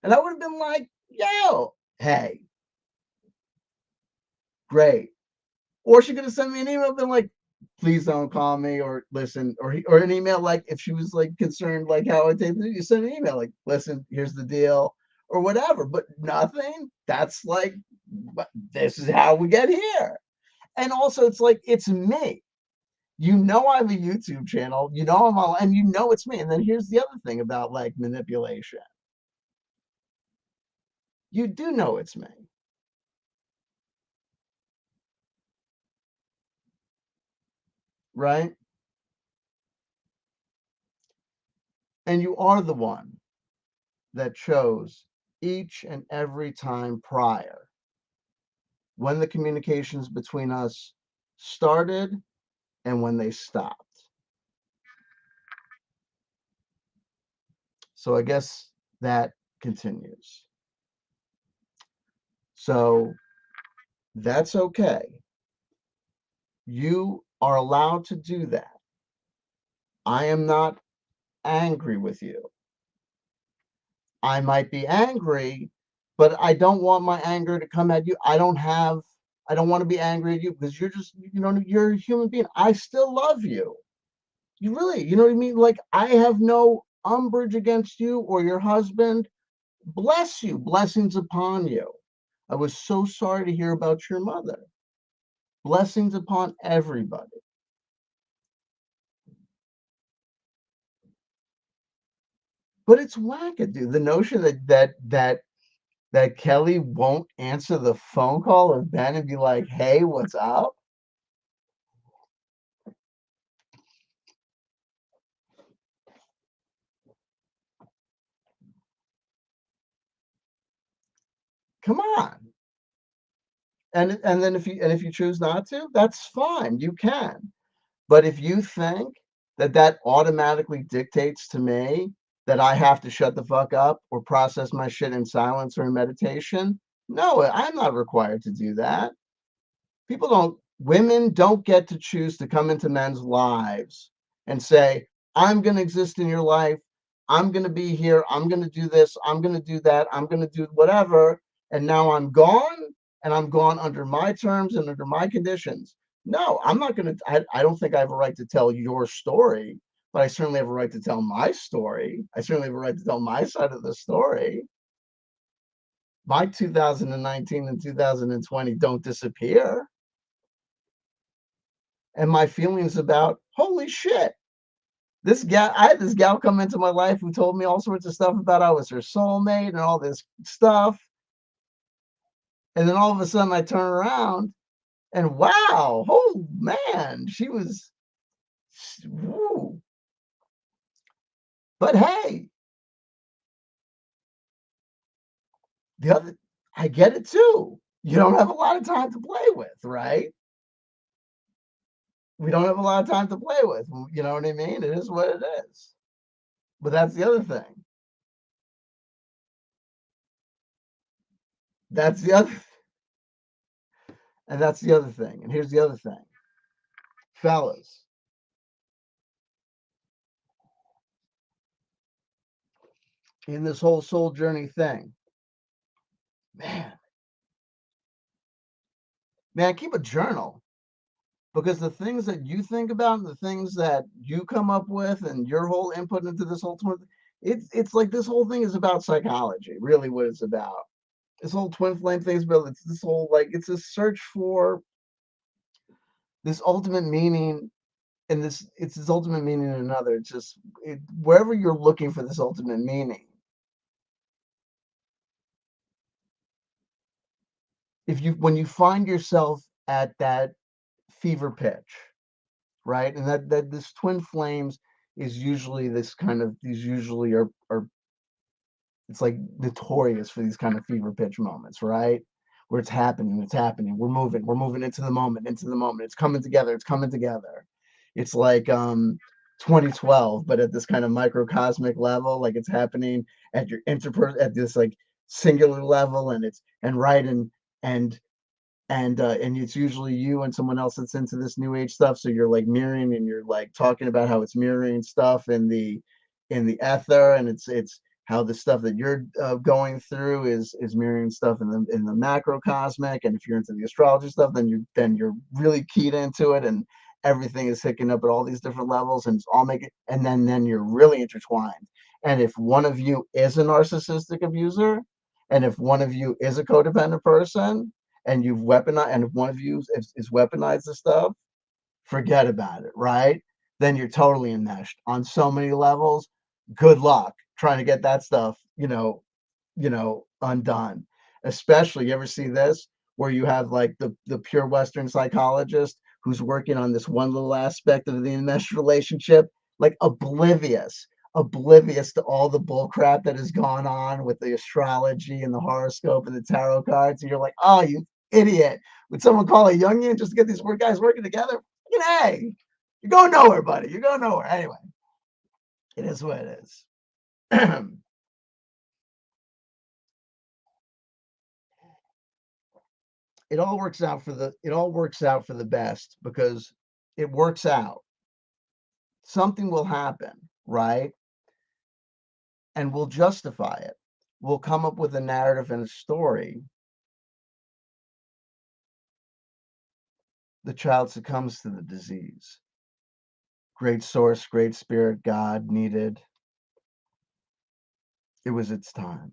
Speaker 1: And I would have been like, yo, hey, great. Or she could have sent me an email been like, please don't call me or listen or an email like if she was like concerned like how I take you send an email like listen here's the deal or whatever but nothing that's like this is how we get here and also it's like it's me I have a YouTube channel I'm all and it's me and then here's the other thing about like manipulation you do know it's me right and you are the one that chose each and every time prior when the communications between us started and when they stopped. So I guess that continues. So that's okay. You are allowed to do that. I am not angry with you. I might be angry, but I don't want my anger to come at you. I don't want to be angry at you because you're just, you're a human being. I still love you. You really, you know what I mean? Like, I have no umbrage against you or your husband. Bless you, blessings upon you. I was so sorry to hear about your mother. Blessings upon everybody. But it's wackadoo. The notion that Kelly won't answer the phone call of Ben and be like, "Hey, what's up?" Come on. And then if you choose not to, that's fine. You can. But if you think that automatically dictates to me that I have to shut the fuck up or process my shit in silence or in meditation, no, I'm not required to do that. Women don't get to choose to come into men's lives and say, I'm going to exist in your life. I'm going to be here. I'm going to do this. I'm going to do that. I'm going to do whatever. And now I'm gone, and I'm gone under my terms and under my conditions. No, I'm not going to. I don't think I have a right to tell your story, but I certainly have a right to tell my story. I certainly have a right to tell my side of the story. My 2019 and 2020 don't disappear. And my feelings about, holy shit, I had this gal come into my life who told me all sorts of stuff about I was her soulmate and all this stuff. And then all of a sudden I turn around and wow, oh man, she was, woo. But hey, the other, I get it too. You don't have a lot of time to play with, right? We don't have a lot of time to play with. You know what I mean? It is what it is. But that's the other thing. That's the other, and that's the other thing. And here's the other thing, fellas. In this whole soul journey thing, man, keep a journal because the things that you think about and the things that you come up with and your whole input into this whole twin, it's like this whole thing is about psychology, really what it's about. This whole twin flame thing is about, it's this whole, like, it's a search for this ultimate meaning, and it's this ultimate meaning in another. It's just wherever you're looking for this ultimate meaning, if you when you find yourself at that fever pitch, right? And that this twin flames is usually this kind of, these usually are it's like notorious for these kind of fever pitch moments, right? Where it's happening, we're moving into the moment, it's coming together, it's coming together. It's like 2012, but at this kind of microcosmic level, like it's happening at your at this like singular level, and it's and right and and it's usually you and someone else that's into this new age stuff, so you're like mirroring and you're like talking about how it's mirroring stuff in the ether, and it's how the stuff that you're going through is mirroring stuff in the macrocosmic. And if you're into the astrology stuff, then you're really keyed into it, and everything is hooking up at all these different levels, and it's all making, and then you're really intertwined. And if one of you is a narcissistic abuser, and if one of you is a codependent person, and you've weaponized, and if one of you is weaponized the stuff, forget about it, right? Then you're totally enmeshed on so many levels. Good luck trying to get that stuff, undone. Especially, you ever see this where you have like the pure Western psychologist who's working on this one little aspect of the enmeshed relationship, like oblivious to all the bull crap that has gone on with the astrology and the horoscope and the tarot cards. And you're like, oh, you idiot. Would someone call a Jungian just to get these guys working together? Fucking A. You're going nowhere, buddy. You're going nowhere. Anyway, it is what it is. It all works out for the best because it works out. Something will happen, right? And we'll justify it. We'll come up with a narrative and a story. The child succumbs to the disease. Great source, great spirit, God needed. It was its time.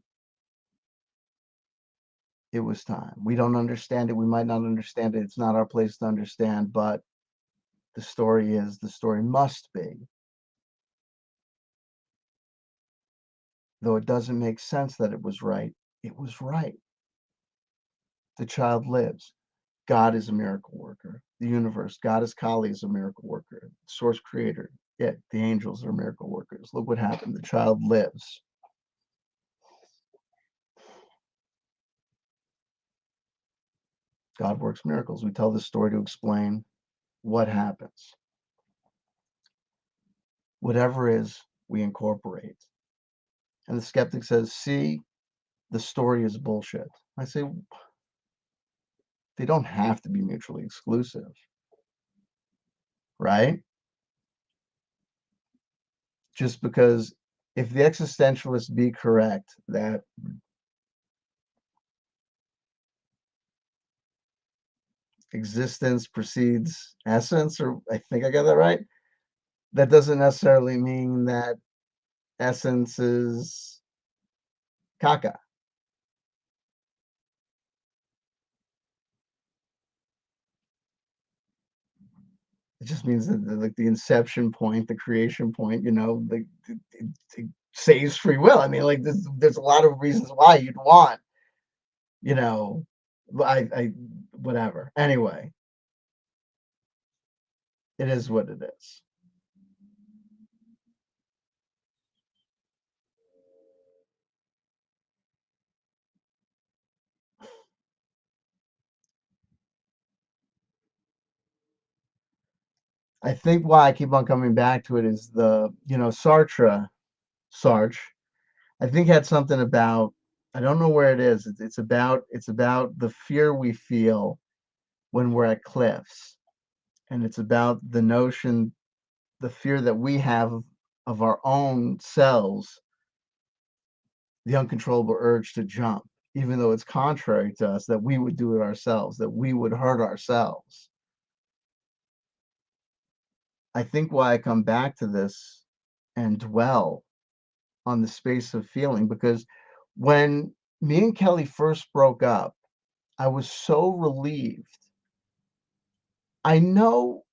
Speaker 1: It was time. We don't understand it. We might not understand it. It's not our place to understand, but the story must be. Though it doesn't make sense that it was right, it was right. The child lives. God is a miracle worker. The universe, God is Kali, is a miracle worker. Source creator, yeah, the angels are miracle workers. Look what happened. The child lives. God works miracles. We tell this story to explain what happens. Whatever is, we incorporate. And the skeptic says, see, the story is bullshit. I say, they don't have to be mutually exclusive, right? Just because if the existentialists be correct that existence precedes essence, or I think I got that right, that doesn't necessarily mean that essence is caca. It just means that like the inception point, the creation point, it saves free will. I mean, like there's a lot of reasons why you'd want, you know, I whatever. Anyway, it is what it is. I think why I keep on coming back to it is Sartre, I think had something about, I don't know where it is. It's about the fear we feel when we're at cliffs, and it's about the notion, the fear that we have of our own selves, the uncontrollable urge to jump, even though it's contrary to us, that we would do it ourselves, that we would hurt ourselves. I think why I come back to this and dwell on the space of feeling, because when me and Kelly first broke up, I was so relieved. I know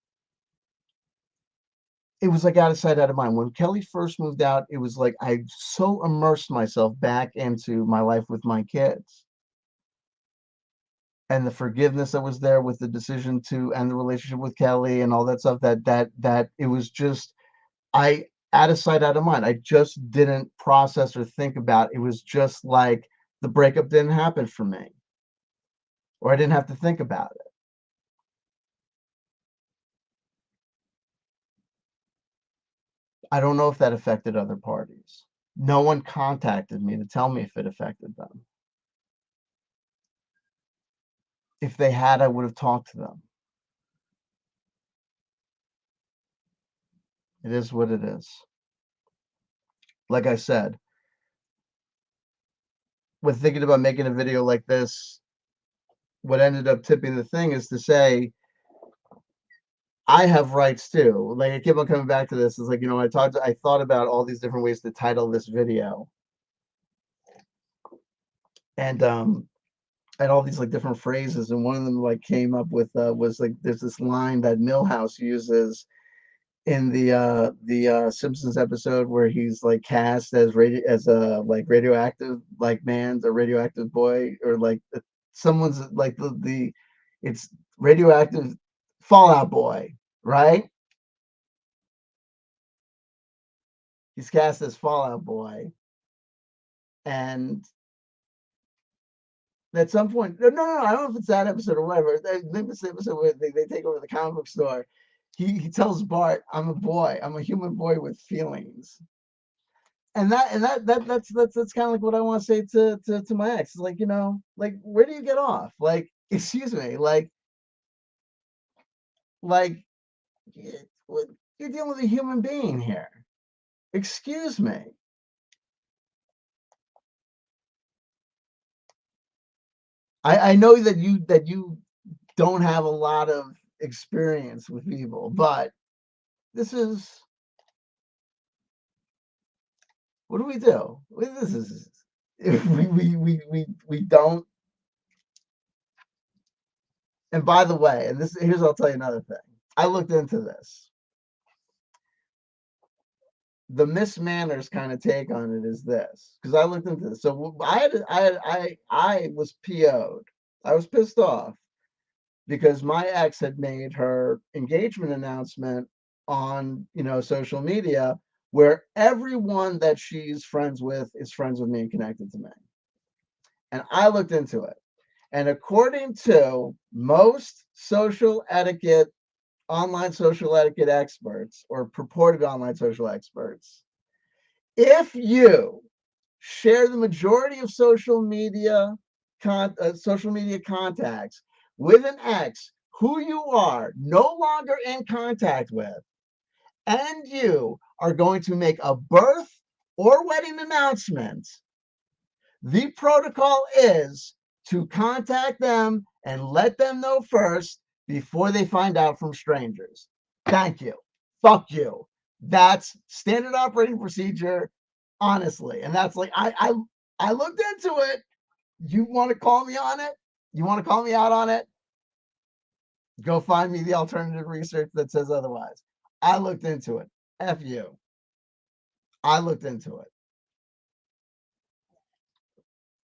Speaker 1: it was like out of sight, out of mind. When Kelly first moved out, it was like I so immersed myself back into my life with my kids, and the forgiveness that was there with the decision to end the relationship with Kelly and all that stuff, that it was just, I out of sight, out of mind. I just didn't process or think about it. It was just like the breakup didn't happen for me, or I didn't have to think about it. I don't know if that affected other parties. No one contacted me to tell me if it affected them. If they had, I would have talked to them. It is what it is. Like I said, when thinking about making a video like this, what ended up tipping the thing is to say, I have rights too. Like I keep on coming back to this. It's like, I thought about all these different ways to title this video. And and all these like different phrases. And one of them like came up with was like there's this line that Millhouse uses in the Simpsons episode where he's like cast as a like radioactive like man, the radioactive boy, or like someone's like the it's radioactive Fallout Boy, right? He's cast as Fallout Boy, and at some point, no, I don't know if it's that episode or whatever. Maybe it's the episode where they take over the comic book store. he tells Bart, "I'm a boy. I'm a human boy with feelings." And that's kind of like what I want to say to my ex. It's like, like, where do you get off? Like, excuse me, like you're dealing with a human being here. Excuse me. I know that you don't have a lot of experience with people, but this is what do we do? This is if we don't. And by the way, and this here's I'll tell you another thing. I looked into this. The Miss Manners kind of take on it is this because I looked into this. So I was PO'd. I was pissed off because my ex had made her engagement announcement on social media where everyone that she's friends with is friends with me and connected to me. And I looked into it. And according to most online social etiquette experts or purported online social experts, if you share the majority of social media contacts with an ex who you are no longer in contact with, and you are going to make a birth or wedding announcement, the protocol is to contact them and let them know first before they find out from strangers. Thank you. Fuck you. That's standard operating procedure, honestly. And that's like I looked into it. You want to call me on it? You want to call me out on it? Go find me the alternative research that says otherwise. I looked into it. F you. I looked into it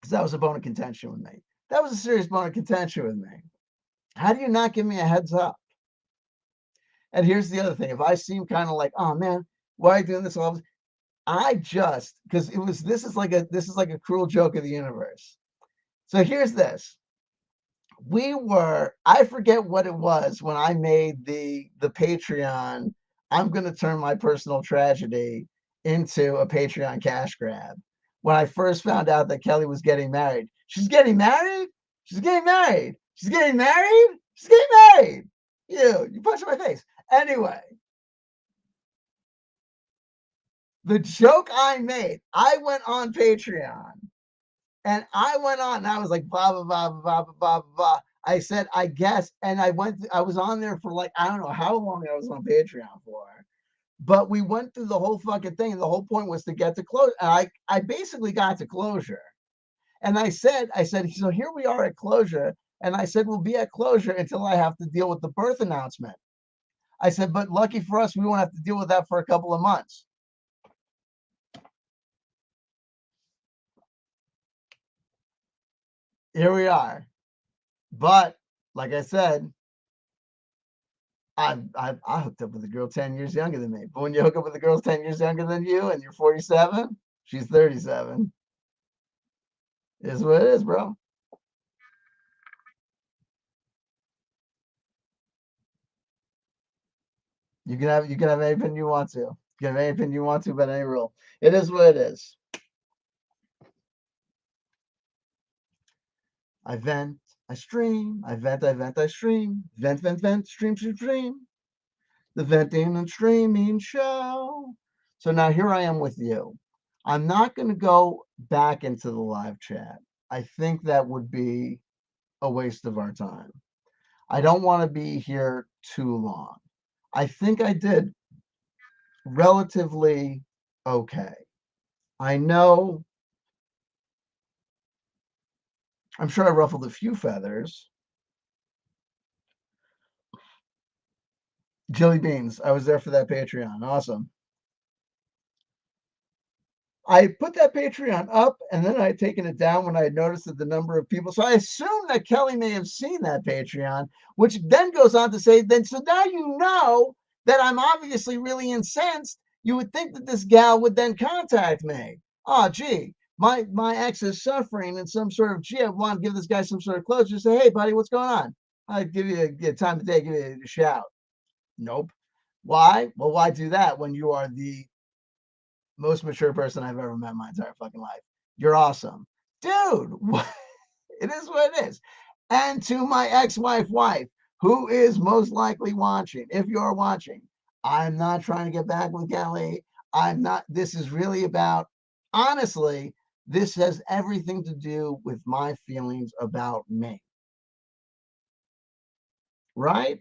Speaker 1: because that was a bone of contention with me. That was a serious bone of contention with me. How do you not give me a heads up? And here's the other thing. If I seem kind of like, oh man, why are you doing this? I just because this is like a cruel joke of the universe. So here's this. I forget what it was when I made the Patreon. I'm gonna turn my personal tragedy into a Patreon cash grab. When I first found out that Kelly was getting married. She's getting married? She's getting married. She's getting married? She's getting married. You punched my face. Anyway, the joke I made, I went on Patreon and I went on and I was like, blah, blah, blah, blah, blah, blah, blah. I said, I guess, and I was on there for like, I don't know how long I was on Patreon for, but we went through the whole fucking thing. And the whole point was to get to close. And I basically got to closure. And I said, so here we are at closure. And I said, we'll be at closure until I have to deal with the birth announcement. I said, but lucky for us, we won't have to deal with that for a couple of months. Here we are. But like I said, I hooked up with a girl 10 years younger than me. But when you hook up with a girl 10 years younger than you and you're 47, she's 37. Is what it is, bro. You can have any opinion you want to. You can have any opinion you want to about any rule. It is what it is. I vent, I stream, I vent, I stream. Vent, vent, vent, stream, stream, stream. The venting and streaming show. So now here I am with you. I'm not going to go back into the live chat. I think that would be a waste of our time. I don't want to be here too long. I think I did relatively okay. I know, I'm sure I ruffled a few feathers. Jelly beans, I was there for that Patreon. Awesome. I put that Patreon up and then I had taken it down when I had noticed that the number of people. So I assume that Kelly may have seen that Patreon, which then goes on to say, then so now you know that I'm obviously really incensed. You would think that this gal would then contact me. Oh, gee, my ex is suffering in some sort of, gee, I want to give this guy some sort of closure. Say, hey, buddy, what's going on? I'd give you a time of day, give you a shout. Nope. Why? Well, why do that when you are the most mature person I've ever met in my entire fucking life? You're awesome. Dude, it is what it is. And to my wife, who is most likely watching, if you're watching, I'm not trying to get back with Kelly. I'm not, this is really about, honestly, this has everything to do with my feelings about me, right?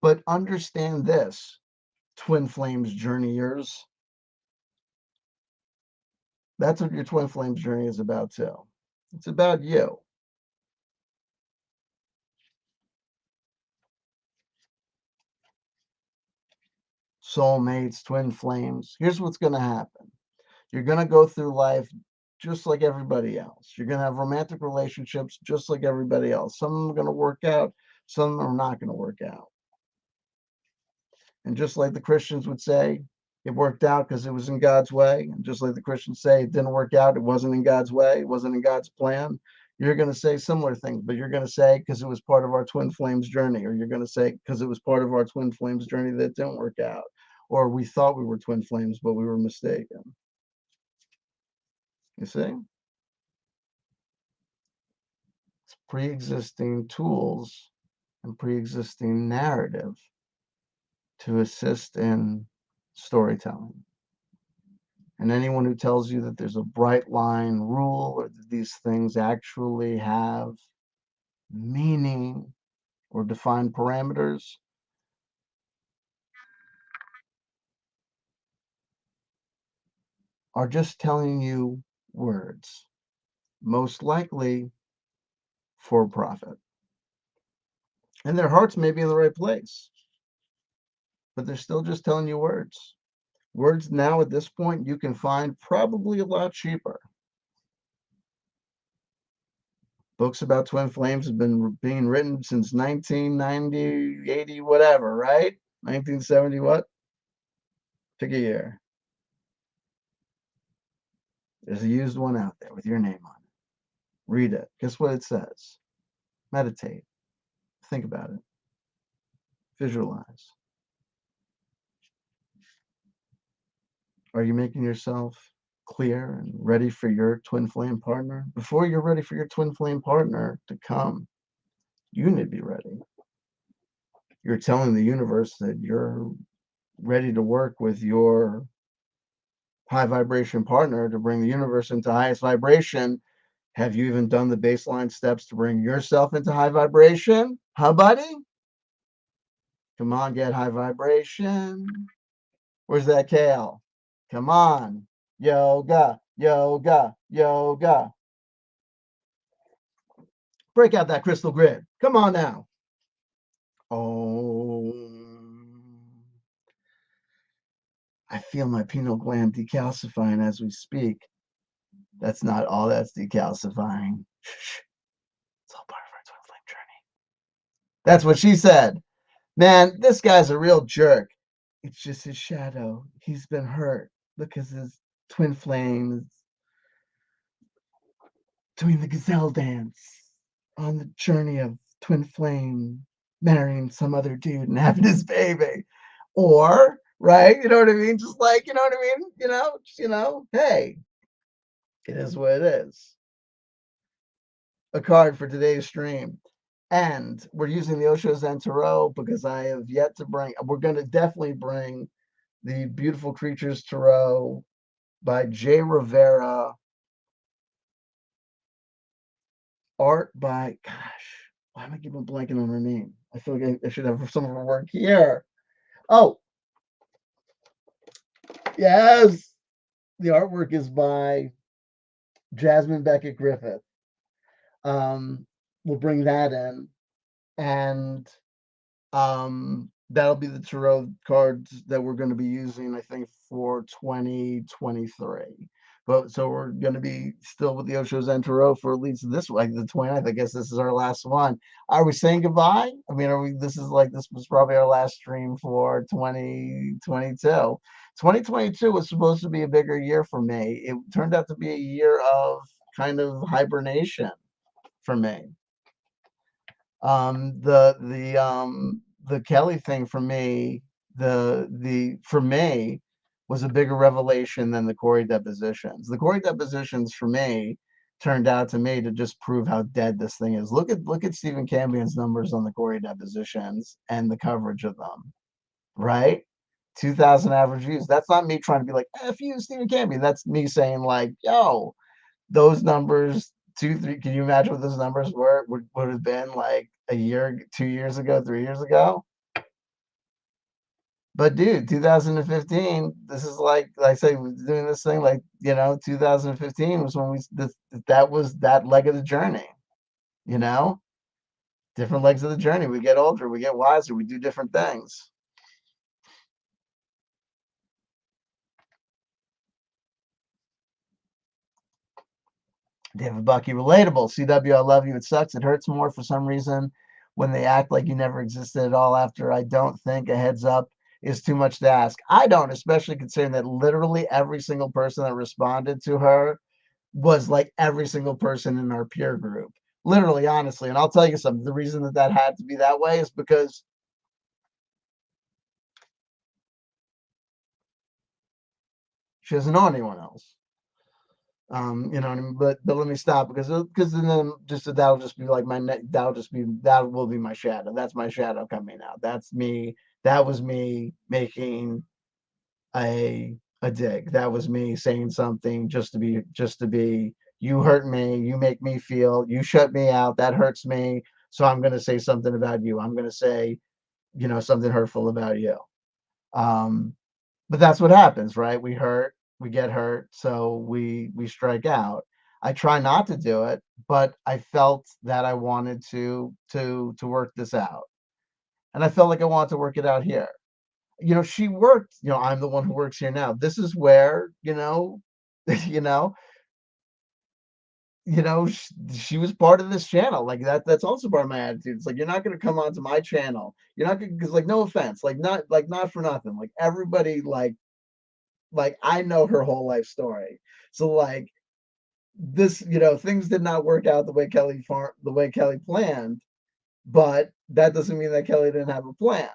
Speaker 1: But understand this, twin flames journeyers. That's what your twin flames journey is about too. It's about you. Soulmates, twin flames. Here's what's going to happen. You're going to go through life just like everybody else. You're going to have romantic relationships just like everybody else. Some of them are going to work out, some of them are not going to work out. And just like the Christians would say, it worked out because it was in God's way. And just like the Christians say, it didn't work out, it wasn't in God's way, it wasn't in God's plan. You're going to say similar things, but you're going to say because it was part of our twin flames journey, or you're going to say because it was part of our twin flames journey that didn't work out, or we thought we were twin flames, but we were mistaken. You see? It's pre-existing tools and pre-existing narrative to assist in storytelling. And anyone who tells you that there's a bright line rule or that these things actually have meaning or defined parameters are just telling you words, most likely for profit. And their hearts may be in the right place, but they're still just telling you words. Words now at this point you can find probably a lot cheaper. Books about twin flames have been being written since 1990, 80, whatever, right? 1970, what? Pick a year. There's a used one out there with your name on it. Read it. Guess what it says? Meditate. Think about it. Visualize. Are you making yourself clear and ready for your twin flame partner? Before you're ready for your twin flame partner to come, you need to be ready. You're telling the universe that you're ready to work with your high vibration partner to bring the universe into highest vibration. Have you even done the baseline steps to bring yourself into high vibration? Huh, buddy? Come on, get high vibration. Where's that kale? Come on. Yoga, yoga, yoga. Break out that crystal grid. Come on now. Oh, I feel my pineal gland decalcifying as we speak. That's not all that's decalcifying. Shh. It's all part of our twin flame journey. That's what she said. Man, this guy's a real jerk. It's just his shadow. He's been hurt because his twin flame is doing the gazelle dance on the journey of twin flame marrying some other dude and having his baby. Or, right, you know what I mean? Just like, you know what I mean? Hey, it is what it is. A card for today's stream. And we're using the Osho Zen Tarot because I have yet to bring, we're going to definitely bring the Beautiful Creatures Tarot by Jay Rivera. Art by, gosh, why am I keeping blanking on her name? I feel like I should have some of her work here. Oh, yes. The artwork is by Jasmine Beckett Griffith. We'll bring that in. And that'll be the tarot cards that we're going to be using, I think, for 2023. But so we're going to be still with the Osho Zen Tarot for at least this, like the 29th. I guess this is our last one. Are we saying goodbye? I mean, are we? This was probably our last stream for 2022. 2022 was supposed to be a bigger year for me. It turned out to be a year of kind of hibernation for me. The Kelly thing for me, the for me was a bigger revelation than the Corey depositions. The Corey depositions for me turned out to me to just prove how dead this thing is. Look at Stephen Campion's numbers on the Corey depositions and the coverage of them, right? 2,000 average views. That's not me trying to be like, F you, Stephen Campion. That's me saying, like, yo, those numbers, two, three, can you imagine what those numbers would have been like a year, 2 years ago, 3 years ago? But dude, 2015, this is like I say, we're doing this thing like, 2015 was when that was that leg of the journey, you know? Different legs of the journey. We get older, we get wiser, we do different things. David Bucky, relatable. CW, I love you. It sucks. It hurts more for some reason when they act like you never existed at all after. I don't think a heads up is too much to ask. I don't, especially considering that literally every single person that responded to her was like every single person in our peer group. Literally, honestly. And I'll tell you something. The reason that had to be that way is because she doesn't know anyone else. You know what I mean? But let me stop because then just that'll just be like that will be my shadow. That's my shadow coming out. That's me. That was me making a dig. That was me saying something just to be. You hurt me. You make me feel. You shut me out. That hurts me. So I'm gonna say something about you. I'm gonna say something hurtful about you. Um, but that's what happens, right? We get hurt, so we strike out. I try not to do it, but I felt that I wanted to work this out. And I felt like I wanted to work it out here. She worked, I'm the one who works here now. This is where, you know, she was part of this channel. Like that's also part of my attitude. It's like you're not gonna come onto my channel. You're not gonna because like no offense, not for nothing. Like everybody like I know her whole life story. So like this, things did not work out the way Kelly planned, but that doesn't mean that Kelly didn't have a plan,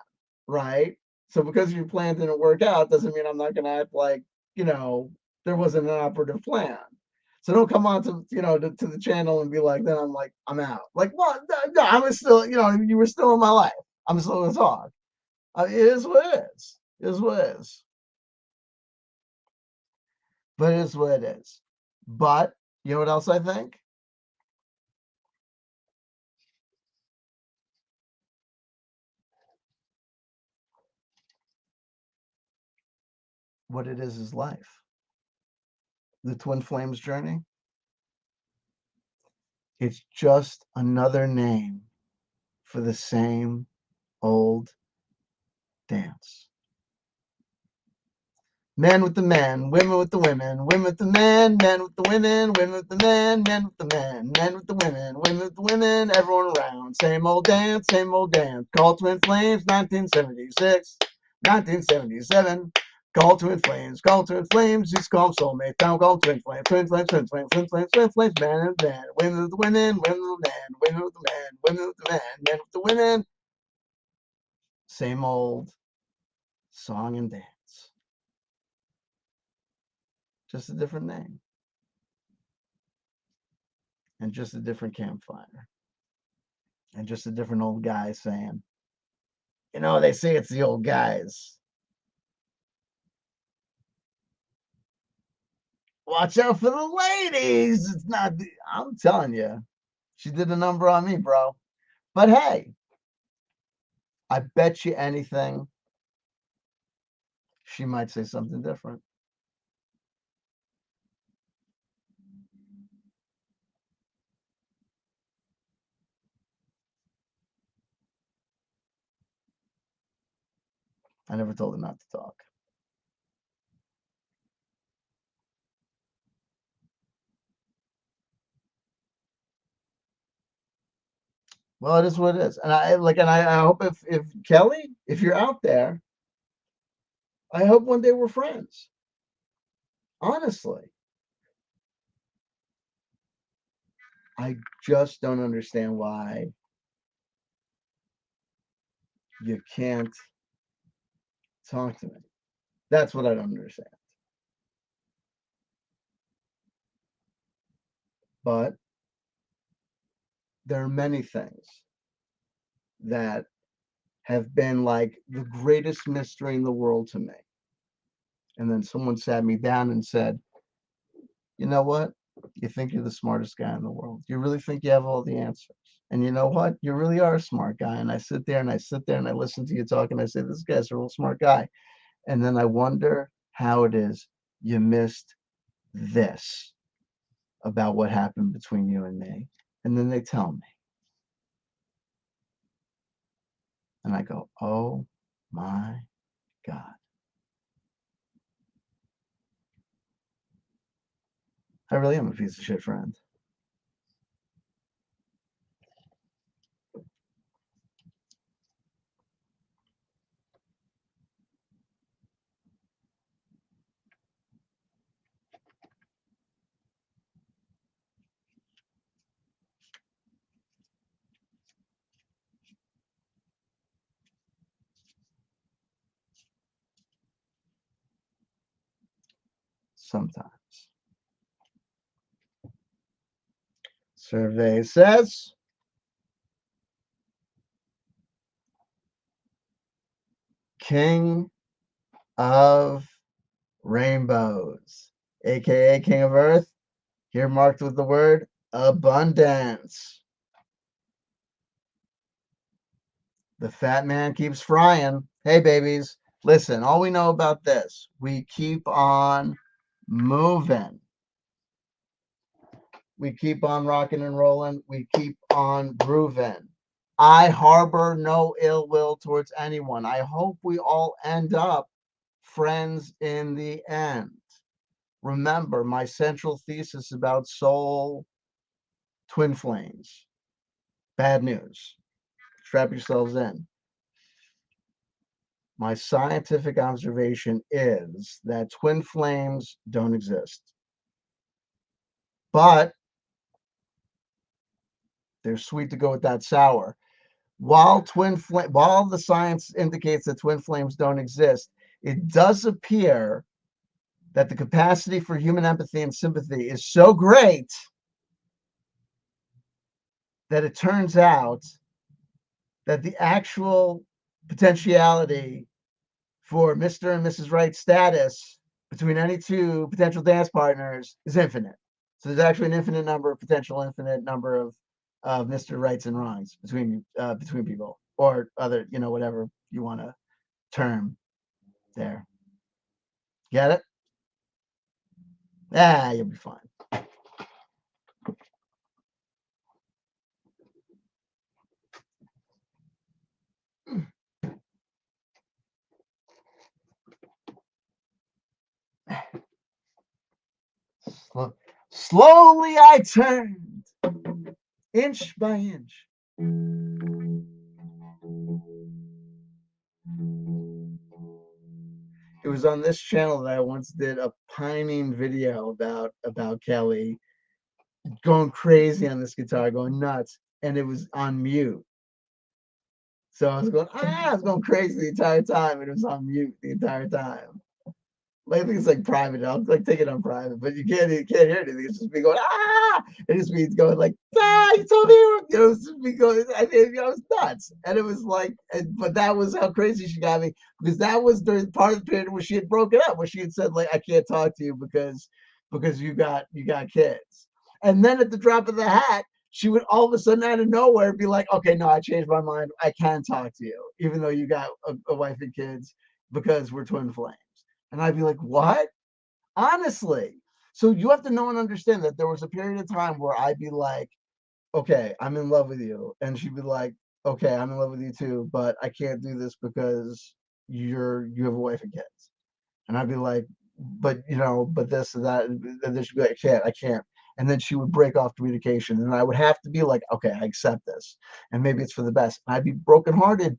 Speaker 1: right? So because your plan didn't work out doesn't mean I'm not gonna act like, you know, there wasn't an operative plan. So don't come on to the channel and be like, then I'm like, I'm out. Like, what? No, I was still, you were still in my life. I'm still gonna talk. It is what it is. It is what it is. But it is what it is. But you know what else I think? What it is life. The twin flames journey. It's just another name for the same old dance. Men with the men, women with the women, women with the men with the women with the men with the men with the women with the women, everyone around. Same old dance, same old dance. Call Twin Flames, 1976, 1977. Call Twin Flames, just call them soulmates. Now call Twin Flames, Twin Flames, Twin Flames, Twin Flames, Twin Flames, man and man. Women with the women, women with the men, women with the men, women with the men with the women. Same old song and dance, just a different name and just a different campfire and just a different old guy saying, they say it's the old guys. Watch out for the ladies. It's not the, I'm telling you, she did a number on me, bro. But hey, I bet you anything she might say something different. I never told her not to talk. Well, it is what it is. And I hope if Kelly, if you're out there, I hope one day we're friends. Honestly. I just don't understand why You can't talk to me. That's what I don't understand. But there are many things that have been like the greatest mystery in the world to me. And then someone sat me down and said, you know what? You think you're the smartest guy in the world. You really think you have all the answers. And you know what? You really are a smart guy. And I sit there and I sit there and I listen to you talk and I say, this guy's a real smart guy. And then I wonder how it is you missed this about what happened between you and me. And then they tell me. And I go, oh my God. I really am a piece of shit friend. Sometimes. Survey says King of Rainbows, aka King of Earth, here marked with the word abundance. The fat man keeps frying. Hey, babies, listen, all we know about this, we keep on moving. We keep on rocking and rolling. We keep on grooving. I harbor no ill will towards anyone. I hope we all end up friends in the end. Remember, my central thesis about soul twin flames. Bad news. Strap yourselves in. My scientific observation is that twin flames don't exist. But they're sweet to go with that sour. While the science indicates that twin flames don't exist, it does appear that the capacity for human empathy and sympathy is so great that it turns out that the actual potentiality for Mr. and Mrs. Right status between any two potential dance partners is infinite. So there's actually an infinite number of potential infinite number of Mr. Rights and wrongs between people or other, whatever you want to term there. Get it? Ah, you'll be fine. Slowly I turned, inch by inch. It was on this channel that I once did a pining video about Kelly going crazy on this guitar, going nuts, and it was on mute. So I was going crazy the entire time, and it was on mute the entire time. I think it's like private. I'll like take it on private, but you can't hear anything. It's just me going It just means going like you told me it's just me going. I think I was nuts, and it was like, but that was how crazy she got me because that was during part of the period where she had broken up, where she had said like I can't talk to you because you got kids, and then at the drop of the hat, she would all of a sudden out of nowhere be like, okay, no, I changed my mind. I can talk to you, even though you got a wife and kids because we're twin flames. And I'd be like, what? Honestly. So you have to know and understand that there was a period of time where I'd be like, okay, I'm in love with you. And she'd be like, okay, I'm in love with you too, but I can't do this because you have a wife and kids. And I'd be like, but this and that. And then she'd be like, I can't. And then she would break off communication. And I would have to be like, okay, I accept this. And maybe it's for the best. I'd be brokenhearted.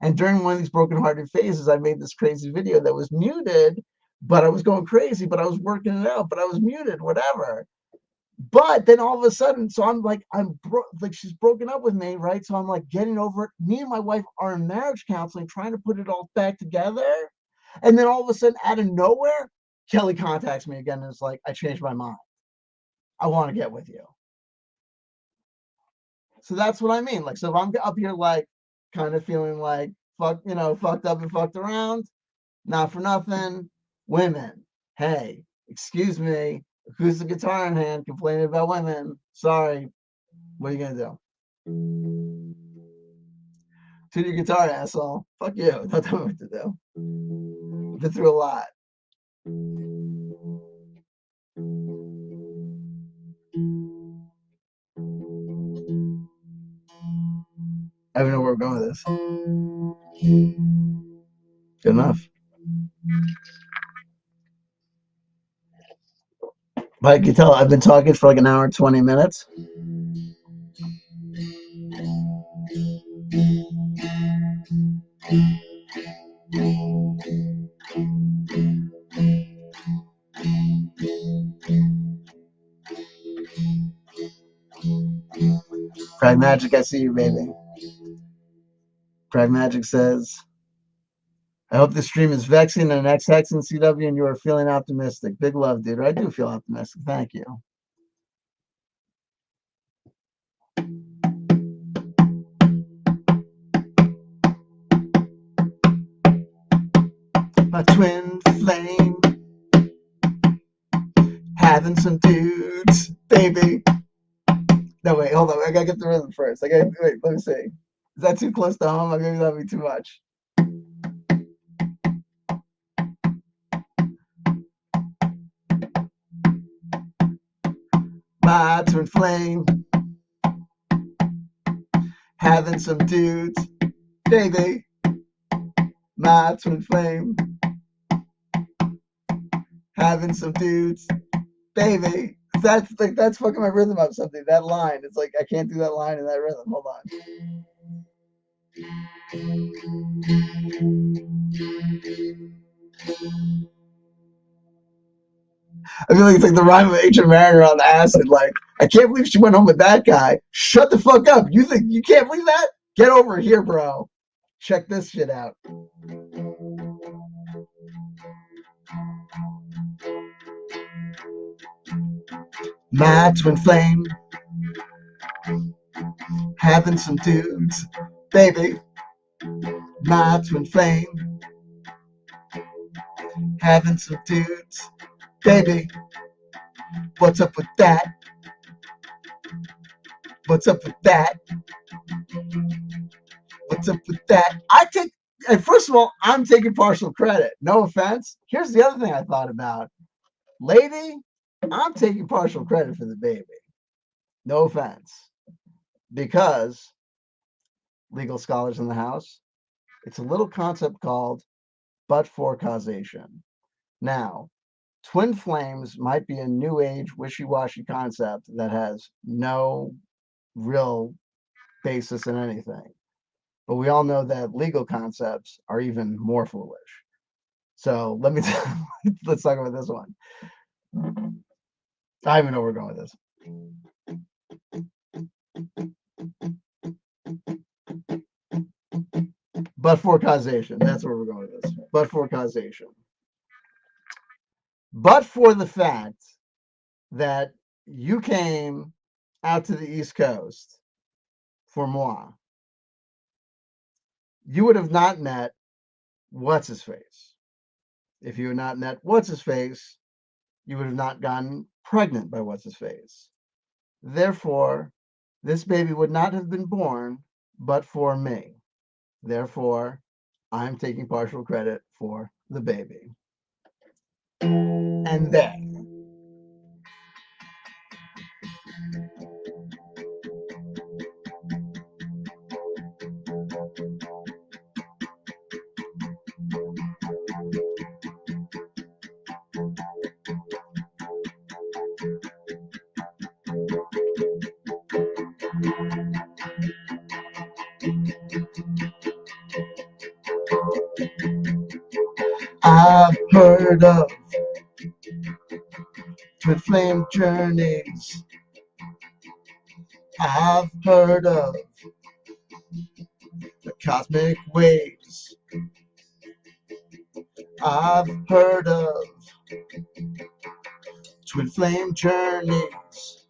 Speaker 1: And during one of these brokenhearted phases, I made this crazy video that was muted, but I was going crazy, but I was working it out, but I was muted, whatever. But then all of a sudden, so I'm like, like she's broken up with me, right? So I'm like getting over it. Me and my wife are in marriage counseling, trying to put it all back together. And then all of a sudden, out of nowhere, Kelly contacts me again and is like, I changed my mind. I want to get with you. So that's what I mean. Like, so if I'm up here, like, kind of feeling like fucked up and fucked around, not for nothing, women. Hey, excuse me, acoustic guitar in hand, complaining about women. Sorry, what are you gonna do? Tune your guitar, asshole. Fuck you. Don't tell me what to do. I've been through a lot. I don't know where we're going with this. Good enough. But you can tell I've been talking for like an hour and 20 minutes. Prag Magic, I see you, baby. Prag Magic says, I hope the stream is vexing and X-hexing CW and you are feeling optimistic. Big love, dude. I do feel optimistic. Thank you. My twin flame, having some dudes, baby. No, wait, hold on. I gotta get the rhythm first. Wait, let me see. Is that too close to home? Maybe that'll be too much. My twin flame, having some dudes, baby. My twin flame, having some dudes, baby. That's fucking my rhythm up something. That line, it's like I can't do that line in that rhythm. Hold on. I feel like it's like the rhyme of Ancient Mariner on acid. Like, I can't believe she went home with that guy. Shut the fuck up. You think you can't believe that? Get over here, bro. Check this shit out. My twin flame, having some dudes, baby. My twin flame, having some dudes, baby. What's up with that? What's up with that? What's up with that? And first of all, I'm taking partial credit. No offense. Here's the other thing I thought about. Lady, I'm taking partial credit for the baby. No offense. Because, legal scholars in the house, it's a little concept called but-for causation. Now, twin flames might be a new age, wishy-washy concept that has no real basis in anything. But we all know that legal concepts are even more foolish. So let's talk about this one. I don't even know where we're going with this. But for causation, that's where we're going with this. But for causation. But for the fact that you came out to the East Coast for moi, you would have not met what's-his-face. If you had not met what's-his-face, you would have not gotten pregnant by what's-his-face. Therefore, this baby would not have been born but for me. Therefore, I'm taking partial credit for the baby. And then, I've heard of twin flame journeys, I've heard of the cosmic waves. I've heard of twin flame journeys.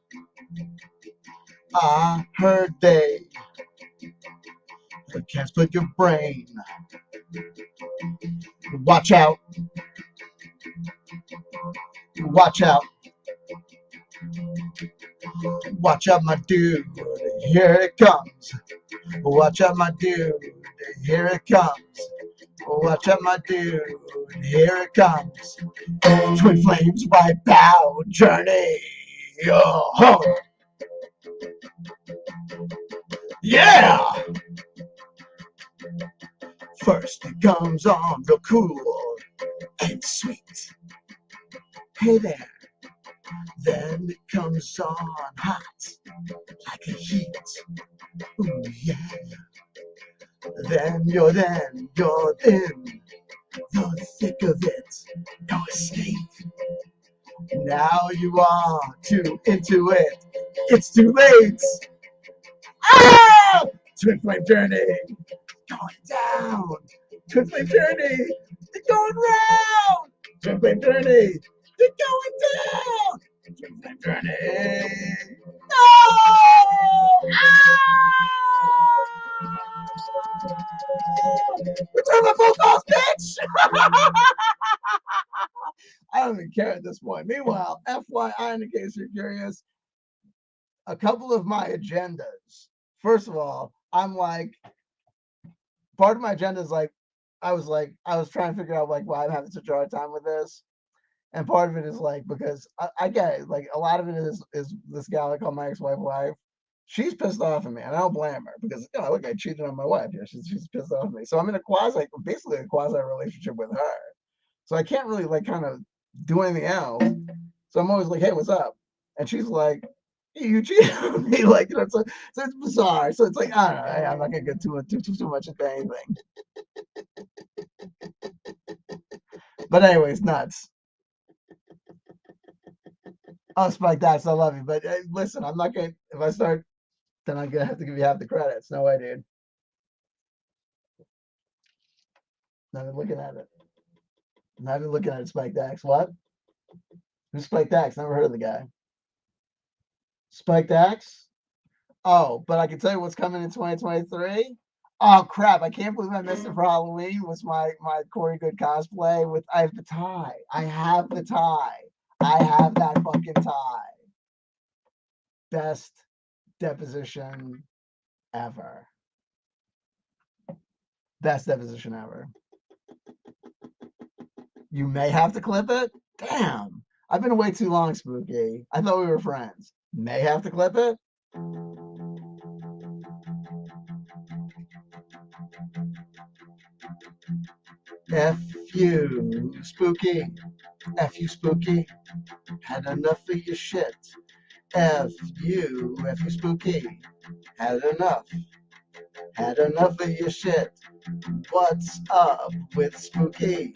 Speaker 1: I heard they can't split your brain. Watch out. Watch out. Watch out, my dude. Here it comes. Watch out, my dude. Here it comes. Watch out, my dude. Here it comes. Twin flames wipe out journey. Oh, yeah. First it comes on real cool and sweet. Hey there. Then it comes on hot like a heat. Ooh, yeah. Then you're in the thick of it. No escape. Now you are too into it. It's too late. Ah! Twin flame journey going down. Twin flame journey, it's going round. Twin flame journey, it's going down. Twin flame journey. No! Return my phone calls, bitch! I don't even care at this point. Meanwhile, FYI, in case you're curious, a couple of my agendas. First of all, I'm like, part of my agenda is like, I was trying to figure out like why I'm having such a hard time with this. And part of it is like, because I get it, like a lot of it is this gal I call my ex-wife. She's pissed off at me, and I don't blame her because, you know, look, I cheated on my wife. Yeah, she's pissed off at me. So I'm in basically a quasi relationship with her. So I can't really like kind of do anything else. So I'm always like, hey, what's up? And she's like, hey, you cheated on me, like, you know. So it's bizarre. So it's like, I don't know. I'm not gonna get too much into anything. But anyways, nuts. Oh, Spike, that's I love you. But listen, I'm not gonna. If I start, then I'm gonna have to give you half the credits. No way, dude. Not even looking at it. Not even looking at it, Spike Dax. What? Who's Spike Dax? Never heard of the guy. Spike Dax? Oh, but I can tell you what's coming in 2023. Oh crap! I can't believe I missed it for Halloween. Was my Corey Good cosplay with? I have the tie. I have the tie. I have that fucking tie. Best deposition ever. Best deposition ever. You may have to clip it. Damn. I've been away too long, Spooky. I thought we were friends. May have to clip it. F you, Spooky. F you, Spooky. Had enough of your shit. F you, Spooky. Had enough. Had enough of your shit. What's up with Spooky?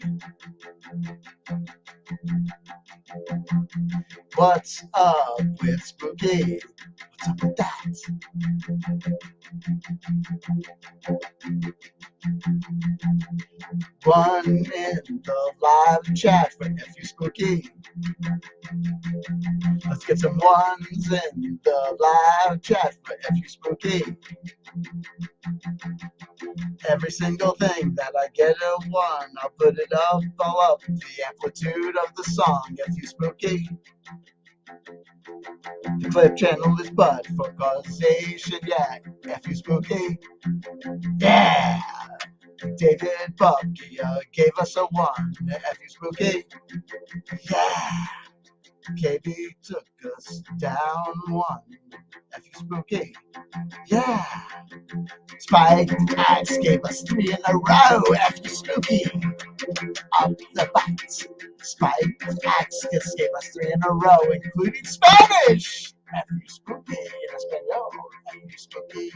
Speaker 1: What's up with Spooky? What's up with that? One in the live chat for F you, Spooky. Let's get some ones in the live chat for F you, Spooky. Every single thing that I get a one, I'll put it up, all up, the amplitude of the song, F you, Spooky. The clip channel is bud for causation, yeah, F you, Spooky. Yeah! David Bucky gave us a one, F you, Spooky. Yeah! KB took us down one, F you, Spooky. Yeah! Spike Axe gave us 3 in a row, F you, Spooky. Up the butt. Spike Axe just gave us 3 in a row, including Spanish. F you, Spooky. In Espanol, F you, Spooky.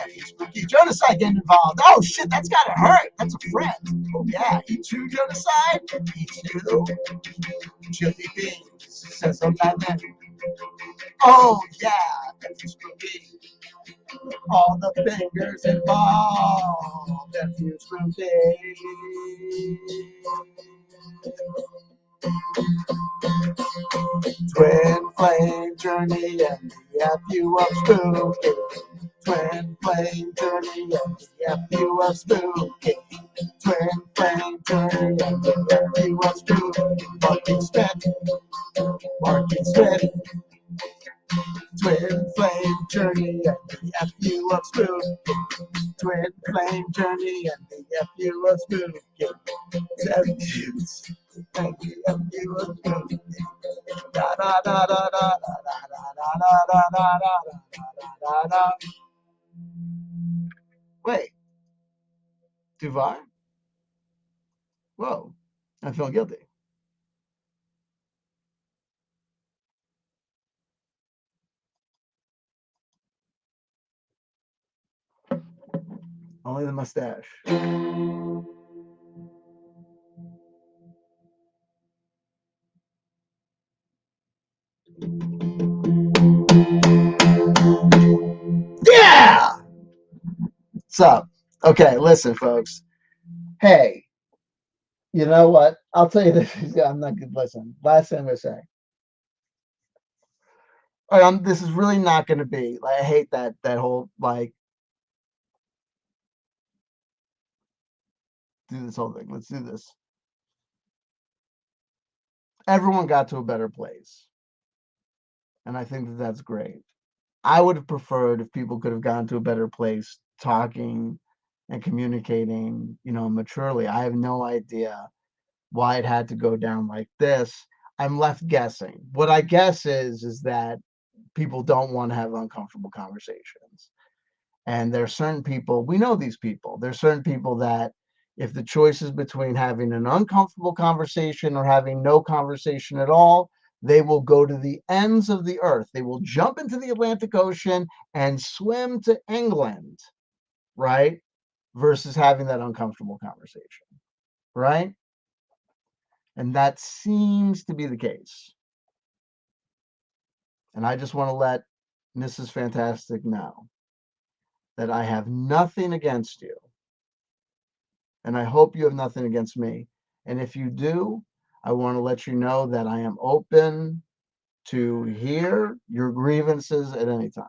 Speaker 1: F you, Spooky. Genocide getting involved. Oh shit, that's gotta hurt. That's a friend. Oh yeah, E2 Genocide. E2. Chili Beans says 11. Oh yeah, that's just for me. All the fingers involved, that's just for me. Twin flame journey and the FU of spooky. Twin flame journey and the FU of spooky. Twin flame journey and the FU of spooky. Marking Smith, Marking Smith. Twin flame journey and the FU of spooky. Twin flame journey and the FU of spooky. Seven views and the FU of spooky. Da da da da da da da da da da da da da. Wait, Duvar? Whoa, I feel guilty. Only the mustache. Yeah! What's up? Okay, listen, folks. Hey, you know what? I'll tell you this. I'm not good. Listen, last thing I'm going to say. This is really not going to be like I hate that whole like do this whole thing. Let's do this. Everyone got to a better place, and I think that that's great. I would have preferred if people could have gotten to a better place talking and communicating, maturely. I have no idea why it had to go down like this. I'm left guessing. What I guess is that people don't want to have uncomfortable conversations. And there are certain people, we know these people. There's certain people that if the choice is between having an uncomfortable conversation or having no conversation at all, they will go to the ends of the earth. They will jump into the Atlantic Ocean and swim to England, right? Versus having that uncomfortable conversation, right? And that seems to be the case. And I just want to let Mrs. Fantastic know that I have nothing against you. And I hope you have nothing against me. And if you do, I want to let you know that I am open to hear your grievances at any time.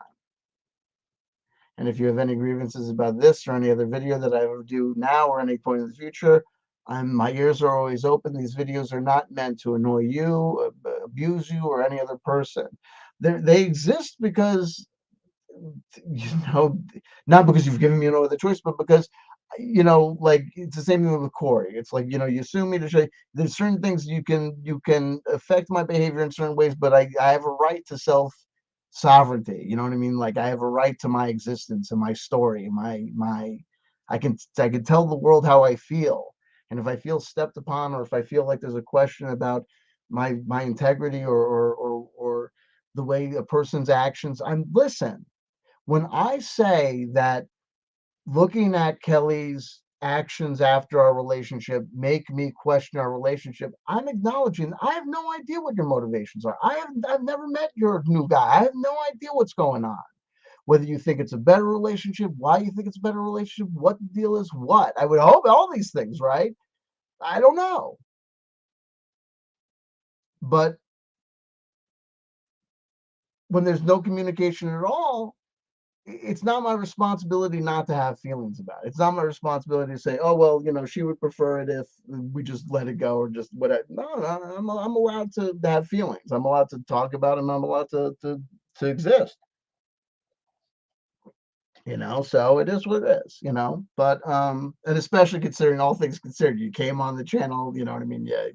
Speaker 1: And if you have any grievances about this or any other video that I ever do now or any point in the future, my ears are always open. These videos are not meant to annoy you, abuse you, or any other person. They exist because, not because you've given me no other choice, but because, like it's the same thing with Corey. It's like, you sue me to show there's certain things you can affect my behavior in certain ways, but I have a right to self sovereignty. You know what I mean? Like I have a right to my existence and my story, I can tell the world how I feel. And if I feel stepped upon, or if I feel like there's a question about my integrity or the way a person's actions, listen. When I say that looking at Kelly's actions after our relationship make me question our relationship, I'm acknowledging I have no idea what your motivations are. I've never met your new guy. I have no idea what's going on. Whether you think it's a better relationship, why you think it's a better relationship, what the deal is, what. I would hope all these things, right? I don't know. But when there's no communication at all, it's not my responsibility not to have feelings about it. It's not my responsibility to say, oh, well, she would prefer it if we just let it go or just whatever. No, I'm allowed to have feelings. I'm allowed to talk about them. I'm allowed to exist, so it is what it is, but, and especially considering all things considered, you came on the channel, you know what I mean? Yeah.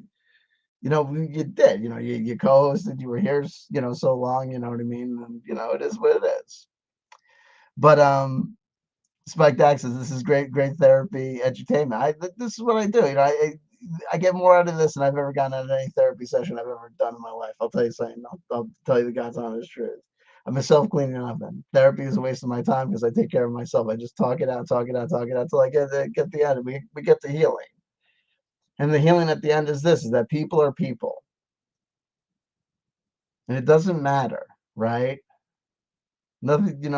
Speaker 1: You did, you co-hosted, you were here, so long, you know what I mean? And, it is what it is. But, Spike Dax says this is great therapy edutainment. This is what I do. I get more out of this than I've ever gotten out of any therapy session I've ever done in my life. I'll tell you something. I'll tell you the God's honest truth. I'm a self-cleaning oven. Therapy is a waste of my time because I take care of myself. I just talk it out till I get the end. We get the healing, and the healing at the end is this: is that people are people, and it doesn't matter right? Nothing,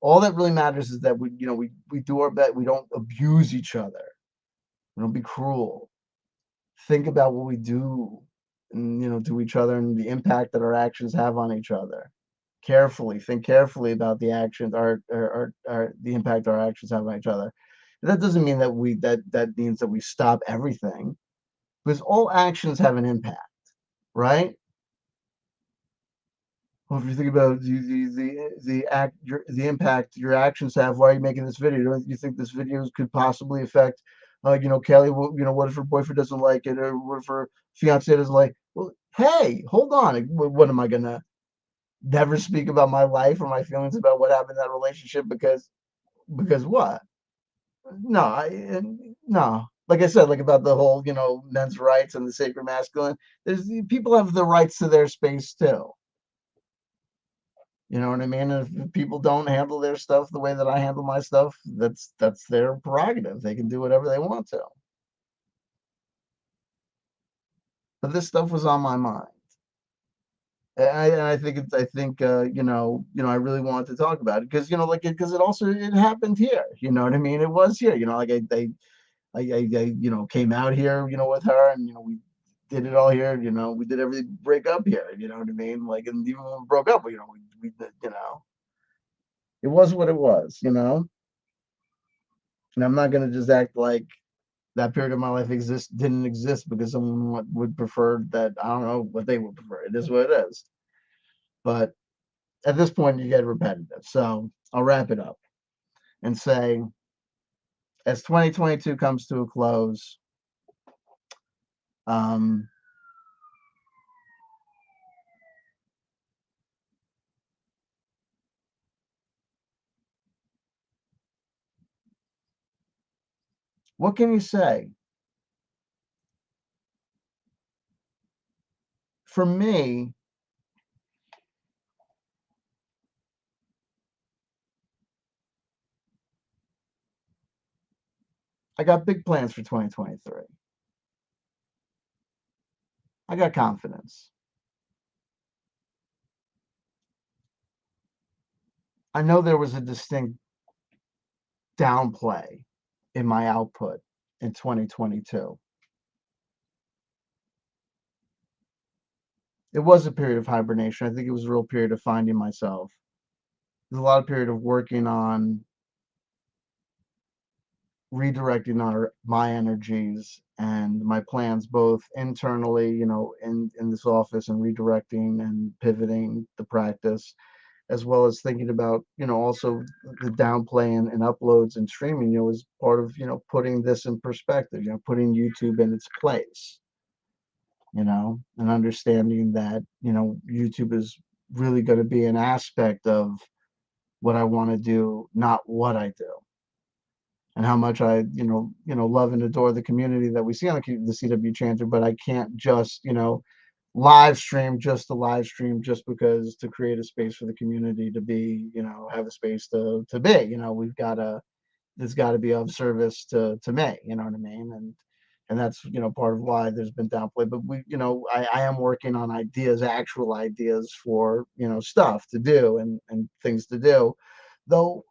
Speaker 1: all that really matters is that we do our best. We don't abuse each other. We don't be cruel. Think about what we do and, to each other and the impact that our actions have on each other. Carefully, think carefully about the actions, the impact our actions have on each other. That doesn't mean that means that we stop everything, because all actions have an impact, right? Well, if you think about the impact your actions have, why are you making this video? Don't you think this video could possibly affect, Kelly? What if her boyfriend doesn't like it, or what if her fiance doesn't like? Well, hey, hold on. What am I gonna never speak about my life or my feelings about what happened in that relationship because what? No, no. Like I said, like about the whole, men's rights and the sacred masculine. There's people have the rights to their space too. You know what I mean? If people don't handle their stuff the way that I handle my stuff, that's their prerogative. They can do whatever they want to. But this stuff was on my mind. And I think I really wanted to talk about it because because it happened here. You know what I mean? It was here. Like I came out here, with her, and we did it all here. We did everything break up here. You know what I mean? Like, and even when we broke up, we did, it was what it was. And I'm not gonna just act like that period of my life didn't exist because someone would prefer that. I don't know what they would prefer. It is what it is. But at this point, you get repetitive. So I'll wrap it up and say, as 2022 comes to a close, um, what can you say? For me, I got big plans for 2023. I got confidence. I know there was a distinct downplay in my output in 2022. It was a period of hibernation. I think it was a real period of finding myself. There's a lot of period of working on redirecting my energies and my plans both internally, in this office, and redirecting and pivoting the practice, as well as thinking about, also the downplay and uploads and streaming, as part of, putting this in perspective, putting YouTube in its place, and understanding that, YouTube is really going to be an aspect of what I want to do, not what I do. And how much I, love and adore the community that we see on the CW Chanter, but I can't just, live stream just to live stream just because to create a space for the community to be, have a space to be. We've got to it's got to be of service to me. You know what I mean? And that's part of why there's been downplay. But I am working on ideas, actual ideas for stuff to do and things to do. Though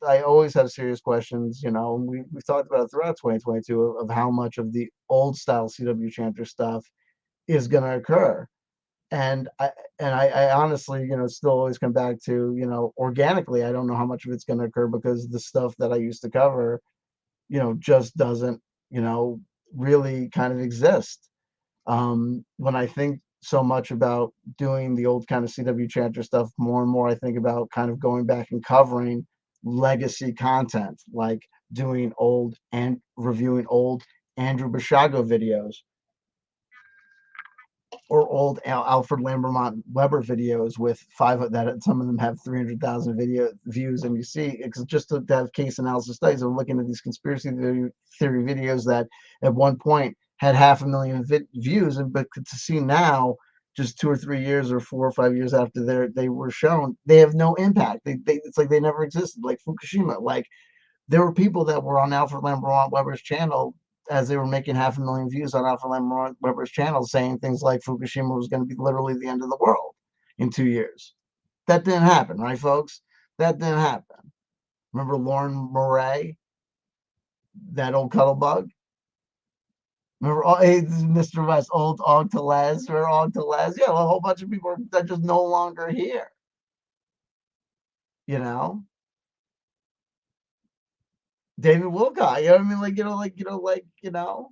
Speaker 1: I always have serious questions, and we've talked about it throughout 2022 of how much of the old style CW Chanter stuff is going to occur. And I honestly, still always come back to, organically, I don't know how much of it's going to occur because the stuff that I used to cover, just doesn't, really kind of exist. When I think so much about doing the old kind of CW Chanter stuff, more and more I think about kind of going back and covering legacy content, like doing old and reviewing old Andrew Bashago videos, or old Alfred Lambermont Weber videos with that some of them have 300,000 video views, and you see it's just to have case analysis studies. I'm looking at these conspiracy theory videos that at one point had 500,000 views, but to see now, just 2 or 3 years or 4 or 5 years after they were shown, they have no impact. It's like they never existed, like Fukushima. Like, there were people that were on Alfred Lambermont Weber's channel as they were making 500,000 views on Alfred Lambermont Weber's channel, saying things like Fukushima was going to be literally the end of the world in 2 years. That didn't happen, right, folks? That didn't happen. Remember Lauren Murray, that old cuddle bug? Remember, oh, hey, this is Mr. West, old Og to Les, or Og to Les? Yeah, a whole bunch of people that just no longer here, you know? David Wilcock, you know what I mean?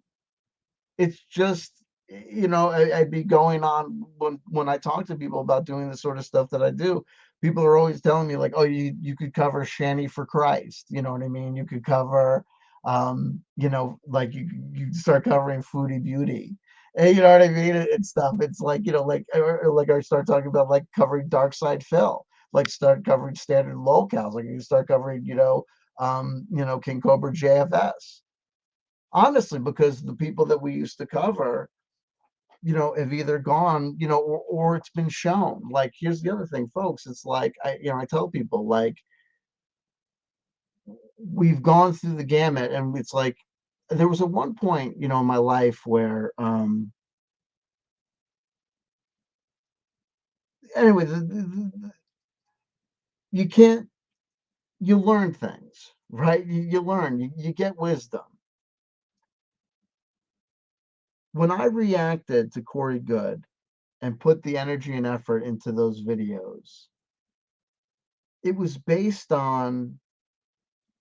Speaker 1: It's just, I'd be going on when I talk to people about doing the sort of stuff that I do. People are always telling me like, "Oh, you could cover Shanny for Christ." You know what I mean? You could cover, like you start covering Foodie Beauty, and you know what I mean, and stuff. It's like or like I start talking about like covering Dark Side Phil, like start covering Standard Locales, like you start covering King Cobra JFS. Honestly, because the people that we used to cover, have either gone, or it's been shown. Like, here's the other thing, folks. It's like I tell people, like, we've gone through the gamut, and it's like there was at one point, in my life where, anyway, you can't, you learn things, right? You learn, you get wisdom. When I reacted to Corey Good and put the energy and effort into those videos, it was based on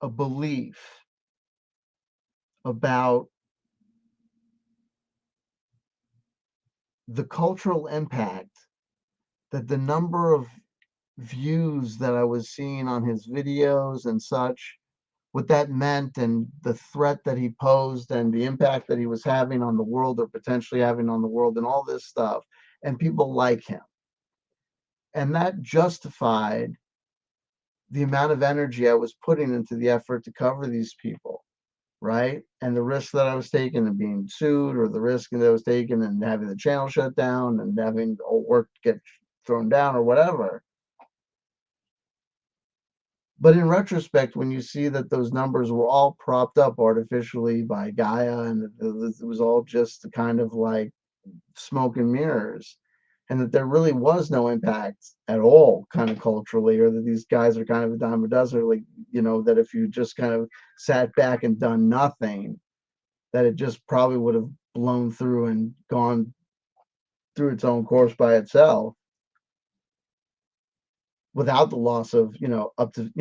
Speaker 1: a belief about the cultural impact that the number of views that I was seeing on his videos and such, what that meant, and the threat that he posed, and the impact that he was having on the world, or potentially having on the world, and all this stuff, and people like him. And that justified the amount of energy I was putting into the effort to cover these people, right? And the risk that I was taking and being sued, or the risk that I was taking and having the channel shut down and having work get thrown down or whatever. But in retrospect, when you see that those numbers were all propped up artificially by Gaia, and it was all just kind of like smoke and mirrors, and that there really was no impact at all, kind of culturally, or that these guys are kind of a dime a dozen, like, that if you just kind of sat back and done nothing, that it just probably would have blown through and gone through its own course by itself without the loss of, up to,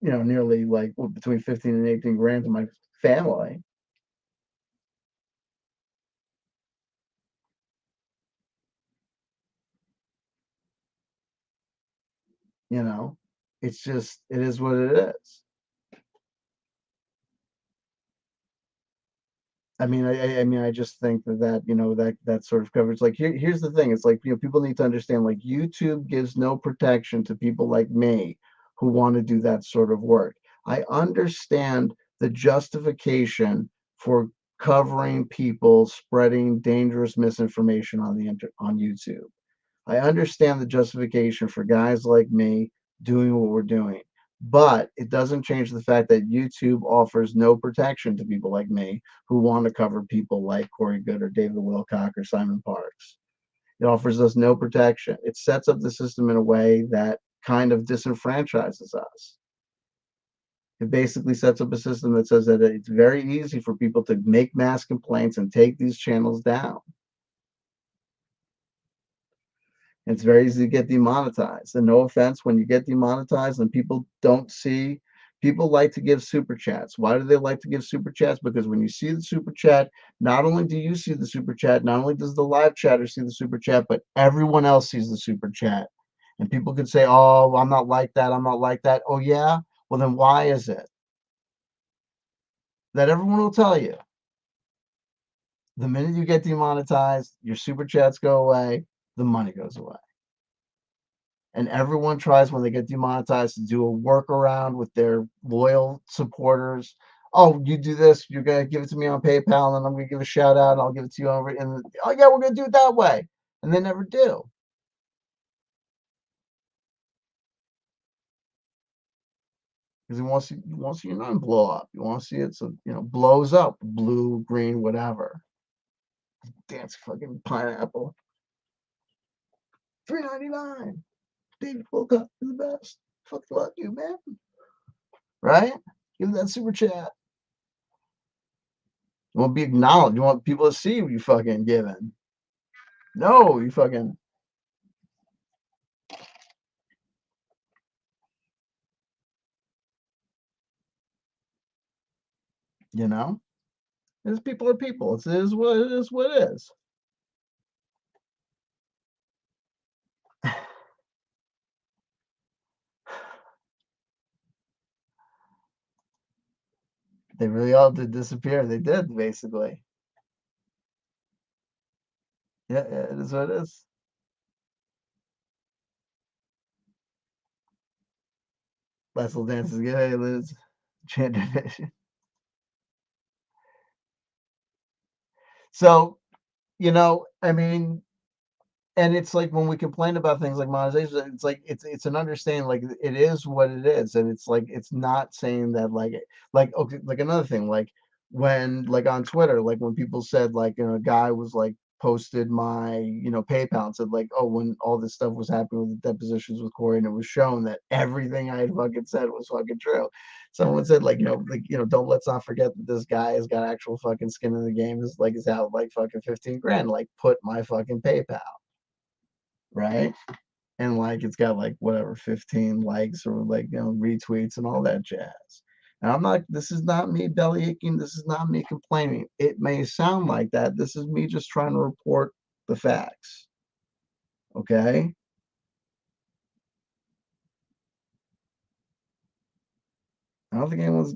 Speaker 1: nearly like between 15 and 18 grand to my family. You know, it's just, it is what it is. I just think that sort of coverage. Like, here's the thing. It's like, people need to understand, like, YouTube gives no protection to people like me who want to do that sort of work. I understand the justification for covering people spreading dangerous misinformation on YouTube. I understand the justification for guys like me doing what we're doing, but it doesn't change the fact that YouTube offers no protection to people like me who want to cover people like Corey Good or David Wilcock or Simon Parks. It offers us no protection. It sets up the system in a way that kind of disenfranchises us. It basically sets up a system that says that it's very easy for people to make mass complaints and take these channels down. It's very easy to get demonetized. And no offense, when you get demonetized and people don't see, people like to give super chats. Why do they like to give super chats? Because when you see the super chat, not only do you see the super chat, not only does the live chatter see the super chat, but everyone else sees the super chat. And people could say, "Oh, I'm not like that. I'm not like that." Oh, yeah? Well, then why is it that everyone will tell you the minute you get demonetized, your super chats go away, the money goes away? And everyone tries, when they get demonetized, to do a workaround with their loyal supporters. Oh, you do this, you're gonna give it to me on PayPal, and I'm gonna give a shout out, and I'll give it to you over. And oh yeah, we're gonna do it that way, and they never do, because he wants to see your name blow up. You want to see it, so blows up, blue, green, whatever. Dance fucking pineapple, $3.99. David Wilcock, you're the best. Fucking love you, man. Right? Give that super chat. You want to be acknowledged. You want people to see what you fucking giving. No, you fucking. You know? These people are people. It is what it is. What it is. They really all did disappear. They did, basically. Yeah, it is what it is. Last little dance is good. Hey, Liz. Chant tradition. So, I mean, and it's like when we complain about things like monetization, it's like it's an understanding, like it is what it is, and it's like it's not saying that like okay, like another thing, like when like on Twitter, like when people said like a guy was like posted my PayPal and said like, oh, when all this stuff was happening with the depositions with Corey and it was shown that everything I had fucking said was fucking true. Someone said like don't let's not forget that this guy has got actual fucking skin in the game, is out like fucking 15 grand, like put my fucking PayPal, right? And like it's got like whatever 15 likes or like retweets and all that jazz. And this is not me belly aching, this is not me complaining. It may sound like that. This is me just trying to report the facts. Okay? I don't think anyone's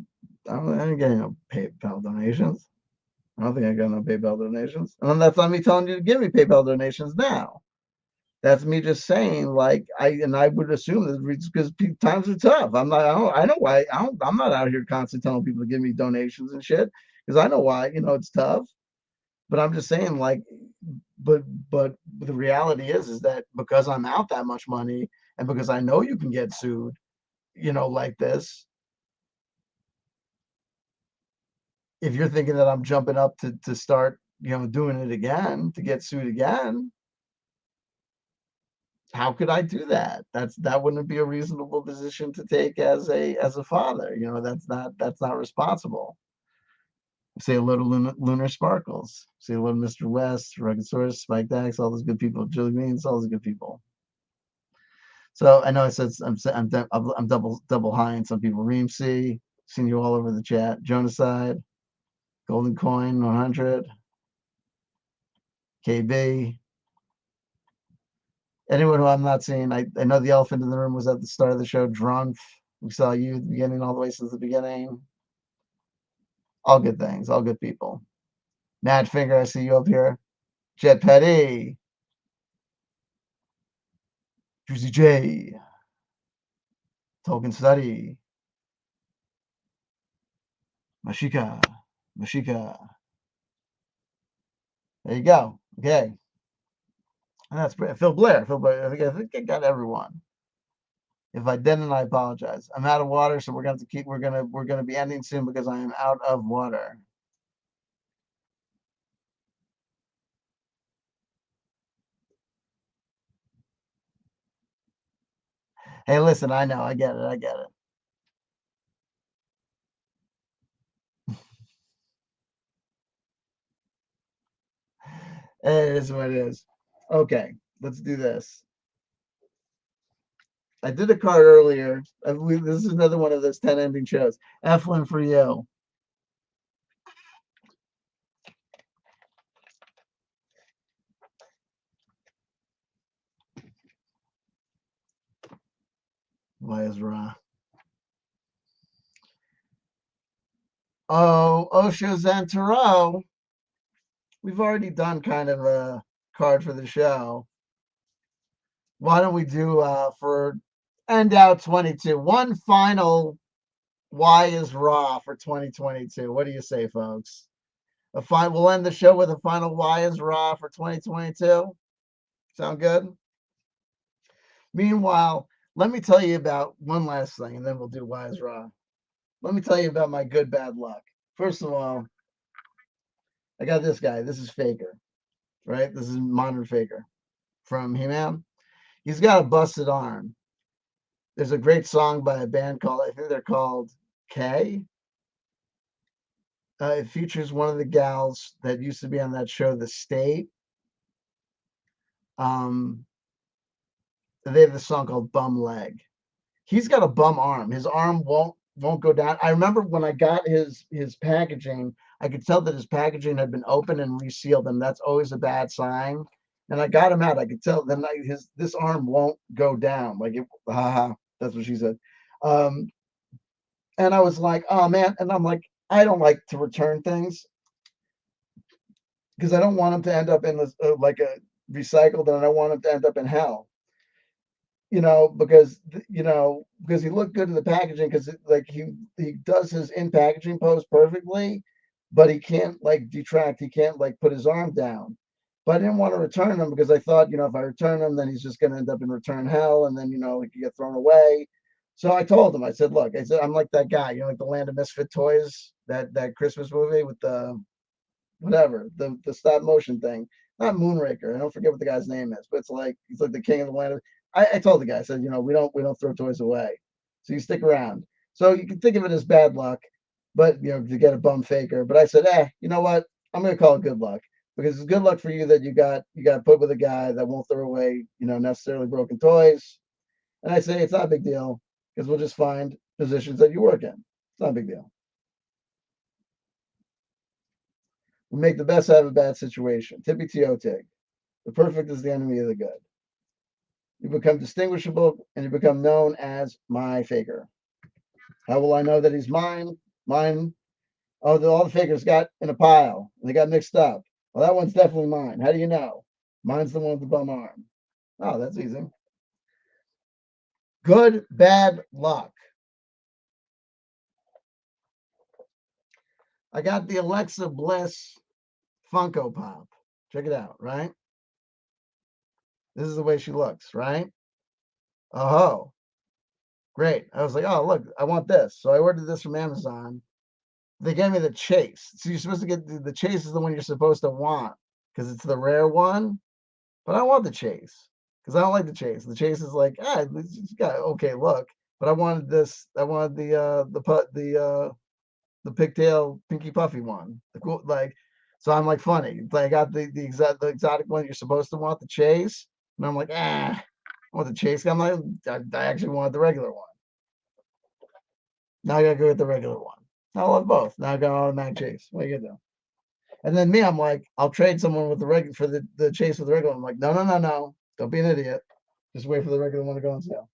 Speaker 1: I didn't get no PayPal donations. I don't think I got no PayPal donations. And that's not me telling you to give me PayPal donations now. That's me just saying, like I would assume that it's because times are tough. I know why. I'm not out here constantly telling people to give me donations and shit because I know why. It's tough. But I'm just saying, like, but but the reality is that because I'm out that much money and because I know you can get sued, like this. If you're thinking that I'm jumping up to start, doing it again to get sued again, how could I do that? That wouldn't be a reasonable position to take as a father. That's not responsible. Say hello to Lunar Sparkles. Say hello to Mr. West, Rugged Source, Spike Dax, all those good people. Julie Means, all those good people. So I know I said I'm double high in some people. Reem C, seen you all over the chat. Jonaside, Golden Coin 100, KB. Anyone who I'm not seeing, I know the elephant in the room was at the start of the show. Drunk. We saw you at the beginning, all the way since the beginning. All good things, all good people. Mad Finger, I see you up here. Jet Petty. Juicy J. Tolkien Study. Mashika. Mashika. There you go. Okay. And that's Phil Blair. Phil Blair. I think I got everyone. If I didn't, I apologize. I'm out of water, so we're gonna be ending soon because I am out of water. Hey, listen, I know, I get it. It is what it is. Okay, let's do this. I did a card earlier. I believe this is another one of those 10 ending shows. F1 for you. Why is Ra? Oh, Osho Zantaro. We've already done kind of a card for the show. Why don't we do for end out 22? One final Why is Raw for 2022? What do you say, folks? We'll end the show with a final Why is Raw for 2022. Sound good? Meanwhile, let me tell you about one last thing, and then we'll do Why is Raw. Let me tell you about my good bad luck. First of all, I got this guy. This is Faker, right? This is Modern Faker from He-Man. He's got a busted arm. There's a great song by a band called, I think they're called K. It features one of the gals that used to be on that show, The State. Um, they have this song called Bum Leg. He's got a bum arm. His arm won't go down. I remember when I got his packaging, I could tell that his packaging had been opened and resealed, and that's always a bad sign. And I got him out. I could tell then his this arm won't go down. Like it, haha, that's what she said. Um, and I was like, oh man. And I'm like, I don't like to return things because I don't want him to end up in this like a recycled, and I don't want him to end up in hell. Because he looked good in the packaging because like he does his in packaging pose perfectly, but he can't like detract. He can't like put his arm down. But I didn't want to return him because I thought, if I return him, then he's just going to end up in return hell, and then he could get thrown away. So I told him, I said, look, I said I'm like that guy, like the Land of Misfit Toys, that Christmas movie with the whatever the stop motion thing. Not Moonraker. I don't forget what the guy's name is, but it's like he's like the king of the land. I told the guy, I said, we don't throw toys away, so you stick around. So you can think of it as bad luck, but to get a bum faker. But I said, you know what? I'm gonna call it good luck because it's good luck for you that you got put with a guy that won't throw away necessarily broken toys. And I say it's not a big deal because we'll just find positions that you work in. It's not a big deal. We make the best out of a bad situation. Tippy T.O. Tig. The perfect is the enemy of the good. You become distinguishable and you become known as my faker. How will I know that he's mine? Mine. Oh, all the fakers got in a pile and they got mixed up. Well, that one's definitely mine. How do you know? Mine's the one with the bum arm. Oh, that's easy. Good, bad luck. I got the Alexa Bliss Funko Pop. Check it out, right? This is the way she looks, right? Oh, great. I was like, oh, look, I want this. So I ordered this from Amazon. They gave me the chase. So you're supposed to get the chase is the one you're supposed to want because it's the rare one. But I want the chase because I don't like the chase. The chase is like, it's got okay look. But I wanted this. I wanted the pigtail pinky puffy one. The cool like. So I'm like funny. Like I got the exotic one you're supposed to want the chase, and I'm like, I want the chase. I'm like, I actually wanted the regular one. Now I gotta go with the regular one. I love both. Now I got automatic chase. What are you gonna do? And then me, I'm like, I'll trade someone with the regular for the chase with the regular. I'm like, no, no, no, no. Don't be an idiot. Just wait for the regular one to go on sale.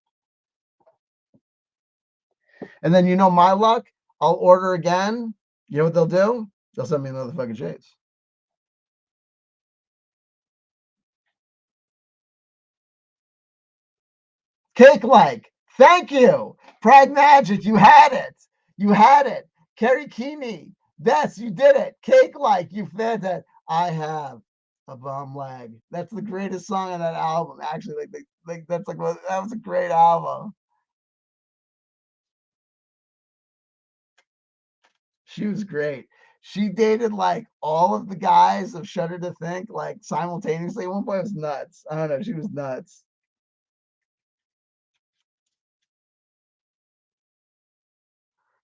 Speaker 1: And then my luck, I'll order again. You know what they'll do? They'll send me another fucking chase. Cake like. Thank you. Pride Magic. You had it. You had it. Kerry Keeney. Yes, you did it. Cake like. You fed that. I have a bum leg. That's the greatest song on that album. Actually, that's like that was a great album. She was great. She dated like all of the guys of Shudder to Think like simultaneously. At one point, it was nuts. I don't know. She was nuts.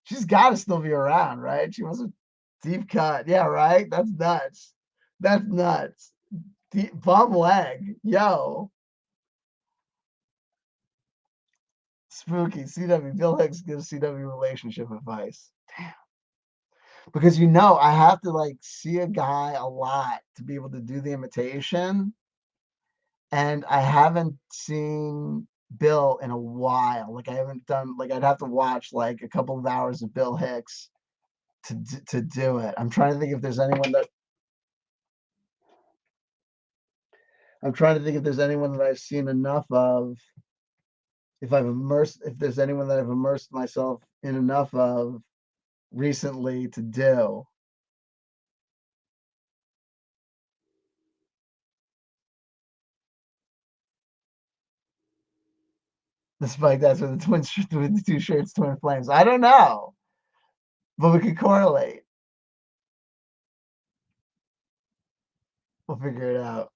Speaker 1: She's got to still be around, right? She was a deep cut. Yeah, right. That's nuts. That's nuts. Bum leg. Yo, spooky. CW. Bill Hicks gives CW relationship advice. Because I have to like see a guy a lot to be able to do the imitation. And I haven't seen Bill in a while. Like I haven't done like I'd have to watch like a couple of hours of Bill Hicks to do it. I'm trying to think if there's anyone that I'm trying to think if there's anyone that I've seen enough of. If there's anyone that I've immersed myself in enough of recently to do. Despite that's with with the two shirts, twin flames. I don't know, but we could correlate. We'll figure it out.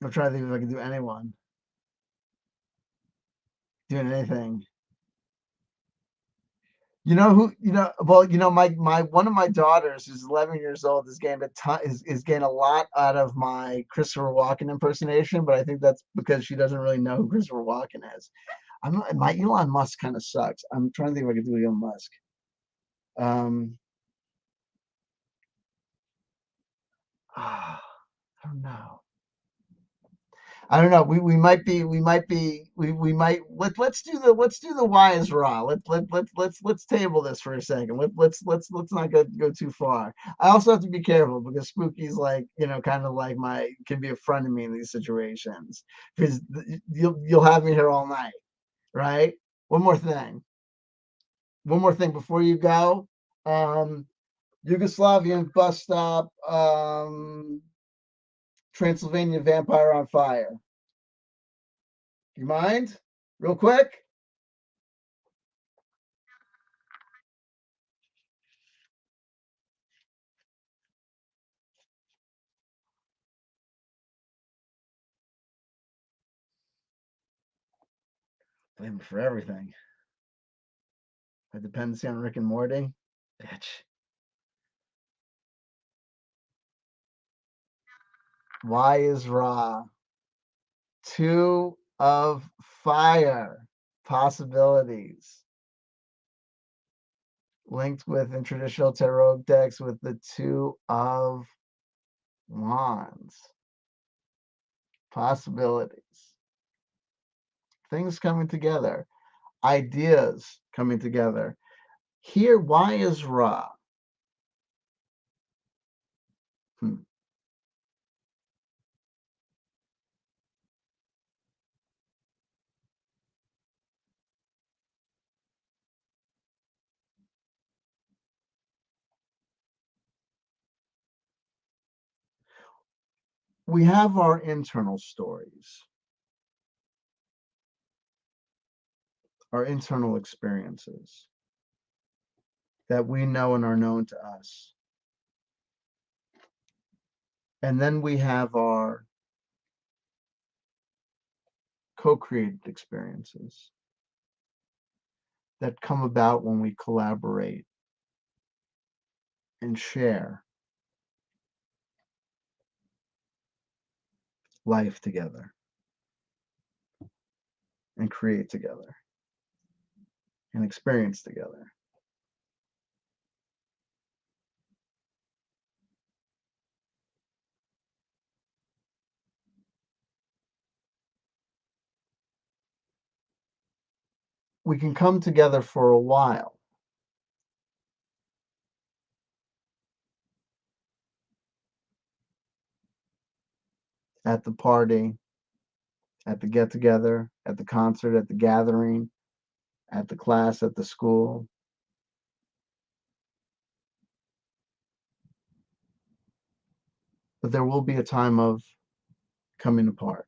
Speaker 1: I'm trying to think if I can do anyone. Doing anything. You know who? Well, my one of my daughters, who's 11 years old, is getting a ton, is getting a lot out of my Christopher Walken impersonation, but I think that's because she doesn't really know who Christopher Walken is. My Elon Musk kind of sucks. I'm trying to think if I could do Elon Musk. Um, ah, I don't know. I don't know. We might let's do the why is raw. Let's table this for a second. Let's not go too far. I also have to be careful because Spooky's like, kind of like my can be a friend of me in these situations because you'll have me here all night, right? One more thing. One more thing before you go. Um, Yugoslavian bus stop, Transylvania vampire on fire. You mind? Real quick? Blame me for everything. My dependency on Rick and Morty. Bitch. Why is Raw? Two of fire possibilities linked with in traditional tarot decks with the two of wands. Possibilities. Things coming together. Ideas coming together. Here, why is Ra? Hmm. We have our internal stories, our internal experiences that we know and are known to us. And then we have our co created experiences that come about when we collaborate and share life together and create together and experience together. We can come together for a while at the party, at the get together, at the concert, at the gathering, at the class, at the school. But there will be a time of coming apart.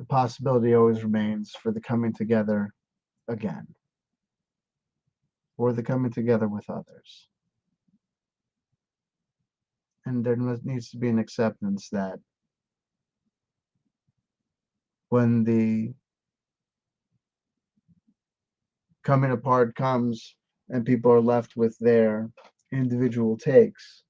Speaker 1: The possibility always remains for the coming together again, or the coming together with others. And there needs to be an acceptance that when the coming apart comes and people are left with their individual takes,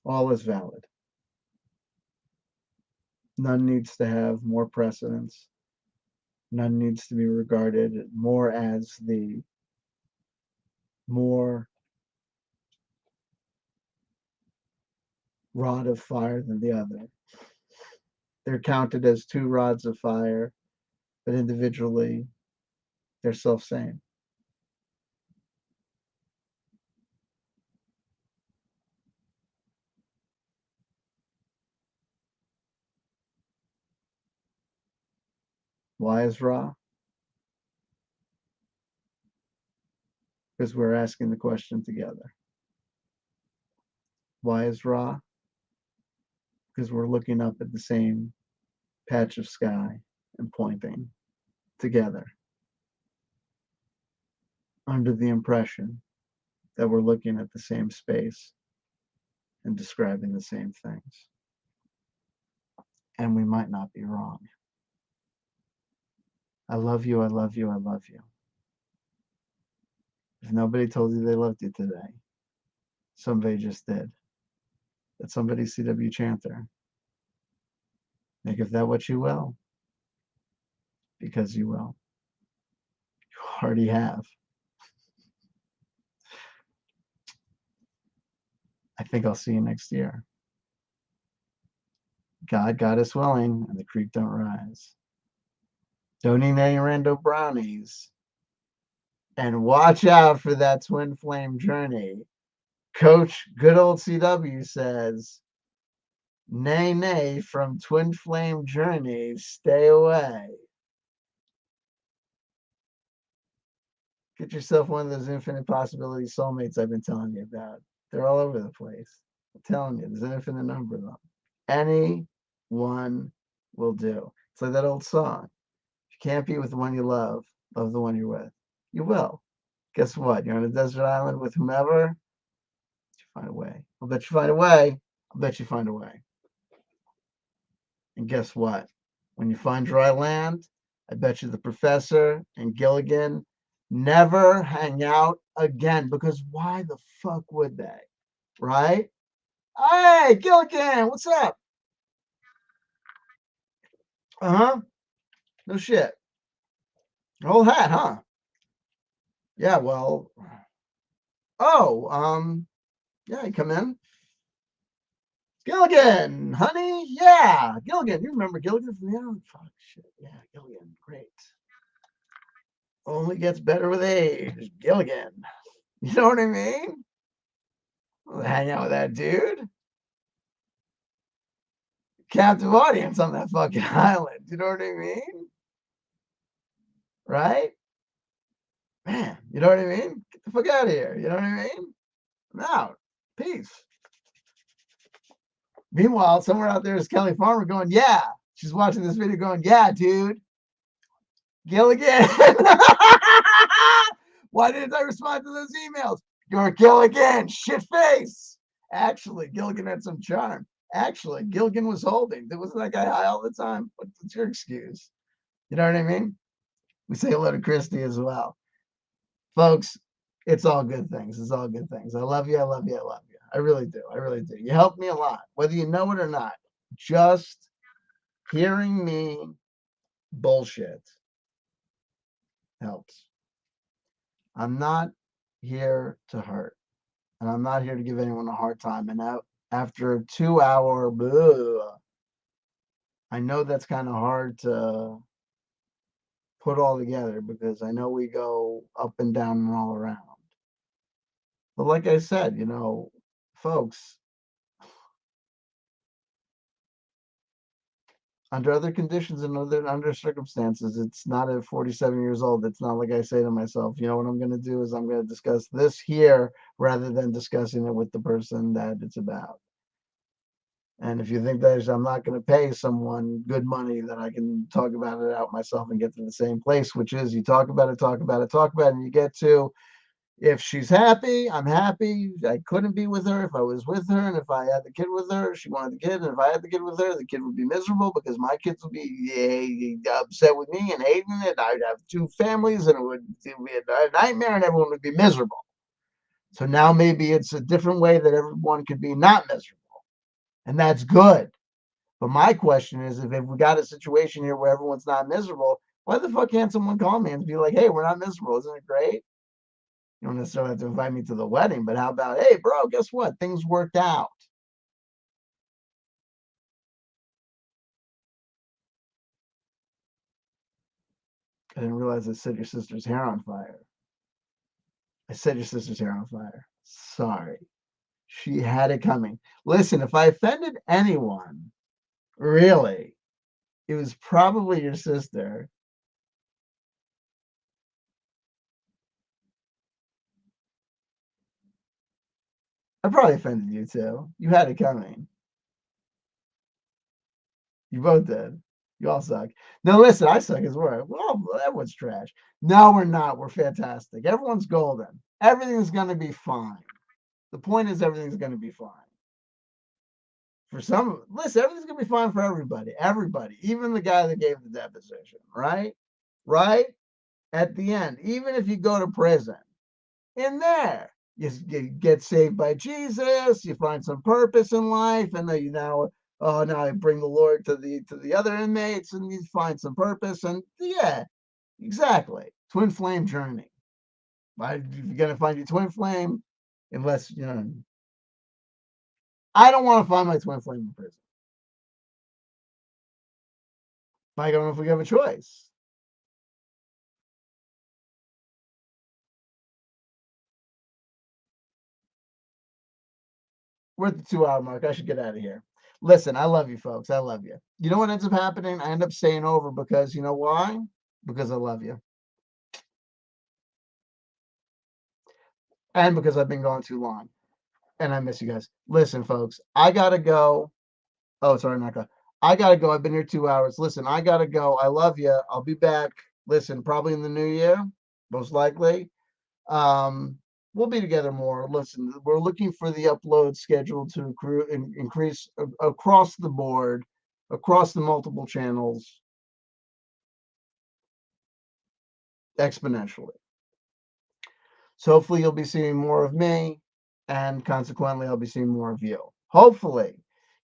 Speaker 1: all is valid. None needs to have more precedence. None needs to be regarded more as the more rod of fire than the other. They're counted as two rods of fire, but individually, they're self-same. Why is Ra? Because we're asking the question together. Why is Ra? Because we're looking up at the same patch of sky and pointing together under the impression that we're looking at the same space and describing the same things. And we might not be wrong. I love you, I love you, I love you. If nobody told you they loved you today, somebody just did. That's somebody CW chanter. Make of that what you will, because you will. You already have. I think I'll see you next year. God is willing, and the creek don't rise. Don't eat any rando brownies. And watch out for that twin flame journey. Coach, good old CW says, nay, nay, from twin flame journey, stay away. Get yourself one of those infinite possibility soulmates I've been telling you about. They're all over the place. I'm telling you, there's an infinite number of them. Any one will do. It's like that old song. If you can't be with the one you love the one you're with. You will. Guess what? You're on a desert island with whomever. You find a way. I'll bet you find a way. I'll bet you find a way. And guess what? When you find dry land, I bet you the professor and Gilligan never hang out again, because why the fuck would they? Right? Hey, Gilligan, what's up? Uh-huh. No shit. Old hat, huh? Yeah, well. Oh, yeah, you come in. Gilligan, honey, yeah. Gilligan, you remember Gilligan from the island? Fuck shit. Yeah, Gilligan, great. Only gets better with age. Gilligan. You know what I mean? I'll hang out with that dude. Captive audience on that fucking island. You know what I mean? Right? Man, you know what I mean? Get the fuck out of here. You know what I mean? I'm out. Peace. Meanwhile, somewhere out there is Kelly Farmer going, yeah. She's watching this video going, yeah, dude. Gilligan. Why didn't I respond to those emails? You're Gilligan. Shit face. Actually, Gilligan had some charm. Actually, Gilligan was holding. Wasn't that guy high all the time? What's your excuse? You know what I mean? We say hello to Christy as well. Folks, it's all good things. It's all good things. I love you. I love you. I love you. I really do. I really do. You help me a lot, whether you know it or not. Just hearing me bullshit helps. I'm not here to hurt, and I'm not here to give anyone a hard time. And after a 2-hour, I know that's kind of hard to put all together, because I know we go up and down and all around. But like I said, folks, under other conditions and under circumstances, it's not at 47 years old. It's not like I say to myself, you know what I'm going to do is I'm going to discuss this here rather than discussing it with the person that it's about. And if you think that I'm not going to pay someone good money, that I can talk about it out myself and get to the same place, which is you talk about it, talk about it, talk about it, and you get to, if she's happy, I'm happy. I couldn't be with her if I was with her, and if I had the kid with her, she wanted the kid, and if I had the kid with her, the kid would be miserable because my kids would be upset with me and hating it. I'd have two families, and it would be a nightmare, and everyone would be miserable. So now maybe it's a different way that everyone could be not miserable, and that's good. But my question is, if we got a situation here where everyone's not miserable, why the fuck can't someone call me and be like, hey, we're not miserable. Isn't it great? You don't necessarily have to invite me to the wedding, but how about, hey, bro, guess what? Things worked out. I didn't realize I set your sister's hair on fire. I set your sister's hair on fire. Sorry. She had it coming. Listen, if I offended anyone, really, it was probably your sister. I probably offended you too. You had it coming. You both did. You all suck. No, listen, I suck as well. Well, everyone's trash. No, we're not. We're fantastic. Everyone's golden. Everything's going to be fine. The point is, everything's going to be fine. For some, listen, everything's going to be fine for everybody. Everybody, even the guy that gave the deposition, right? Right? At the end, even if you go to prison, in there, you get saved by Jesus, you find some purpose in life, and then you now, oh, now I bring the Lord to the other inmates, and you find some purpose, and yeah, exactly. Twin flame journey. You're gonna find your twin flame, unless you know. I don't want to find my twin flame in prison. I don't know if we have a choice. We're at the 2 hour mark. I should get out of here. Listen, I love you, folks. I love you. You know what ends up happening? I end up staying over because you know why? Because I love you. And because I've been going too long and I miss you guys. Listen, folks, I gotta go. Oh, sorry, Mecca. I gotta go. I've been here 2 hours. Listen, I gotta go. I love you. I'll be back. Listen, probably in the new year, most likely. Um, we'll be together more. Listen, we're looking for the upload schedule to increase across the board, across the multiple channels exponentially. So hopefully you'll be seeing more of me, and consequently I'll be seeing more of you. Hopefully.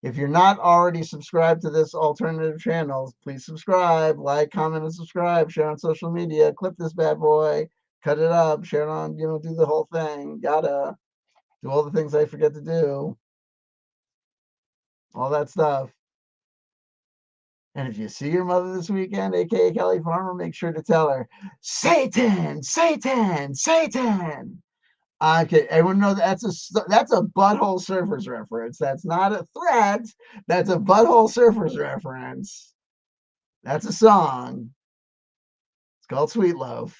Speaker 1: If you're not already subscribed to this alternative channel, please subscribe, like, comment, and subscribe. Share on social media. Clip this bad boy. Cut it up. Share it on, do the whole thing. Gotta do all the things I forget to do. All that stuff. And if you see your mother this weekend, aka Kelly Farmer, make sure to tell her, Satan, Satan, Satan. Okay, everyone knows that's a Butthole Surfers reference. That's not a threat. That's a Butthole Surfers reference. That's a song. It's called Sweet Loaf.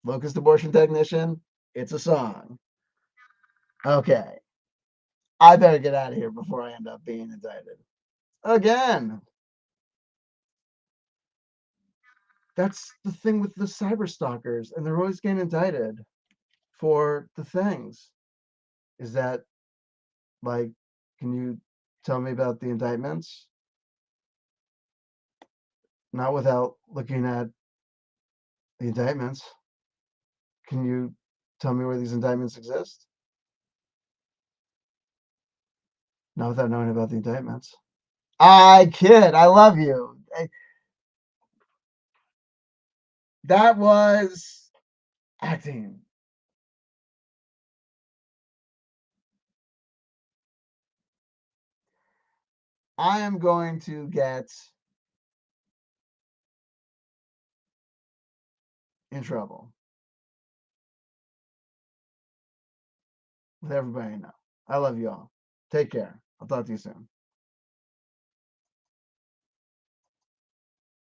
Speaker 1: Locust Abortion Technician. It's a song. Okay, I better get out of here before I end up being indicted again. That's the thing with the cyber stalkers, and they're always getting indicted for the things. Is that like, can you tell me about the indictments? Not without looking at the indictments. Can you tell me where these indictments exist? Not without knowing about the indictments. I kid. I love you. That was acting. I am going to get in trouble with everybody I know. I love you all. Take care. I'll talk to you soon.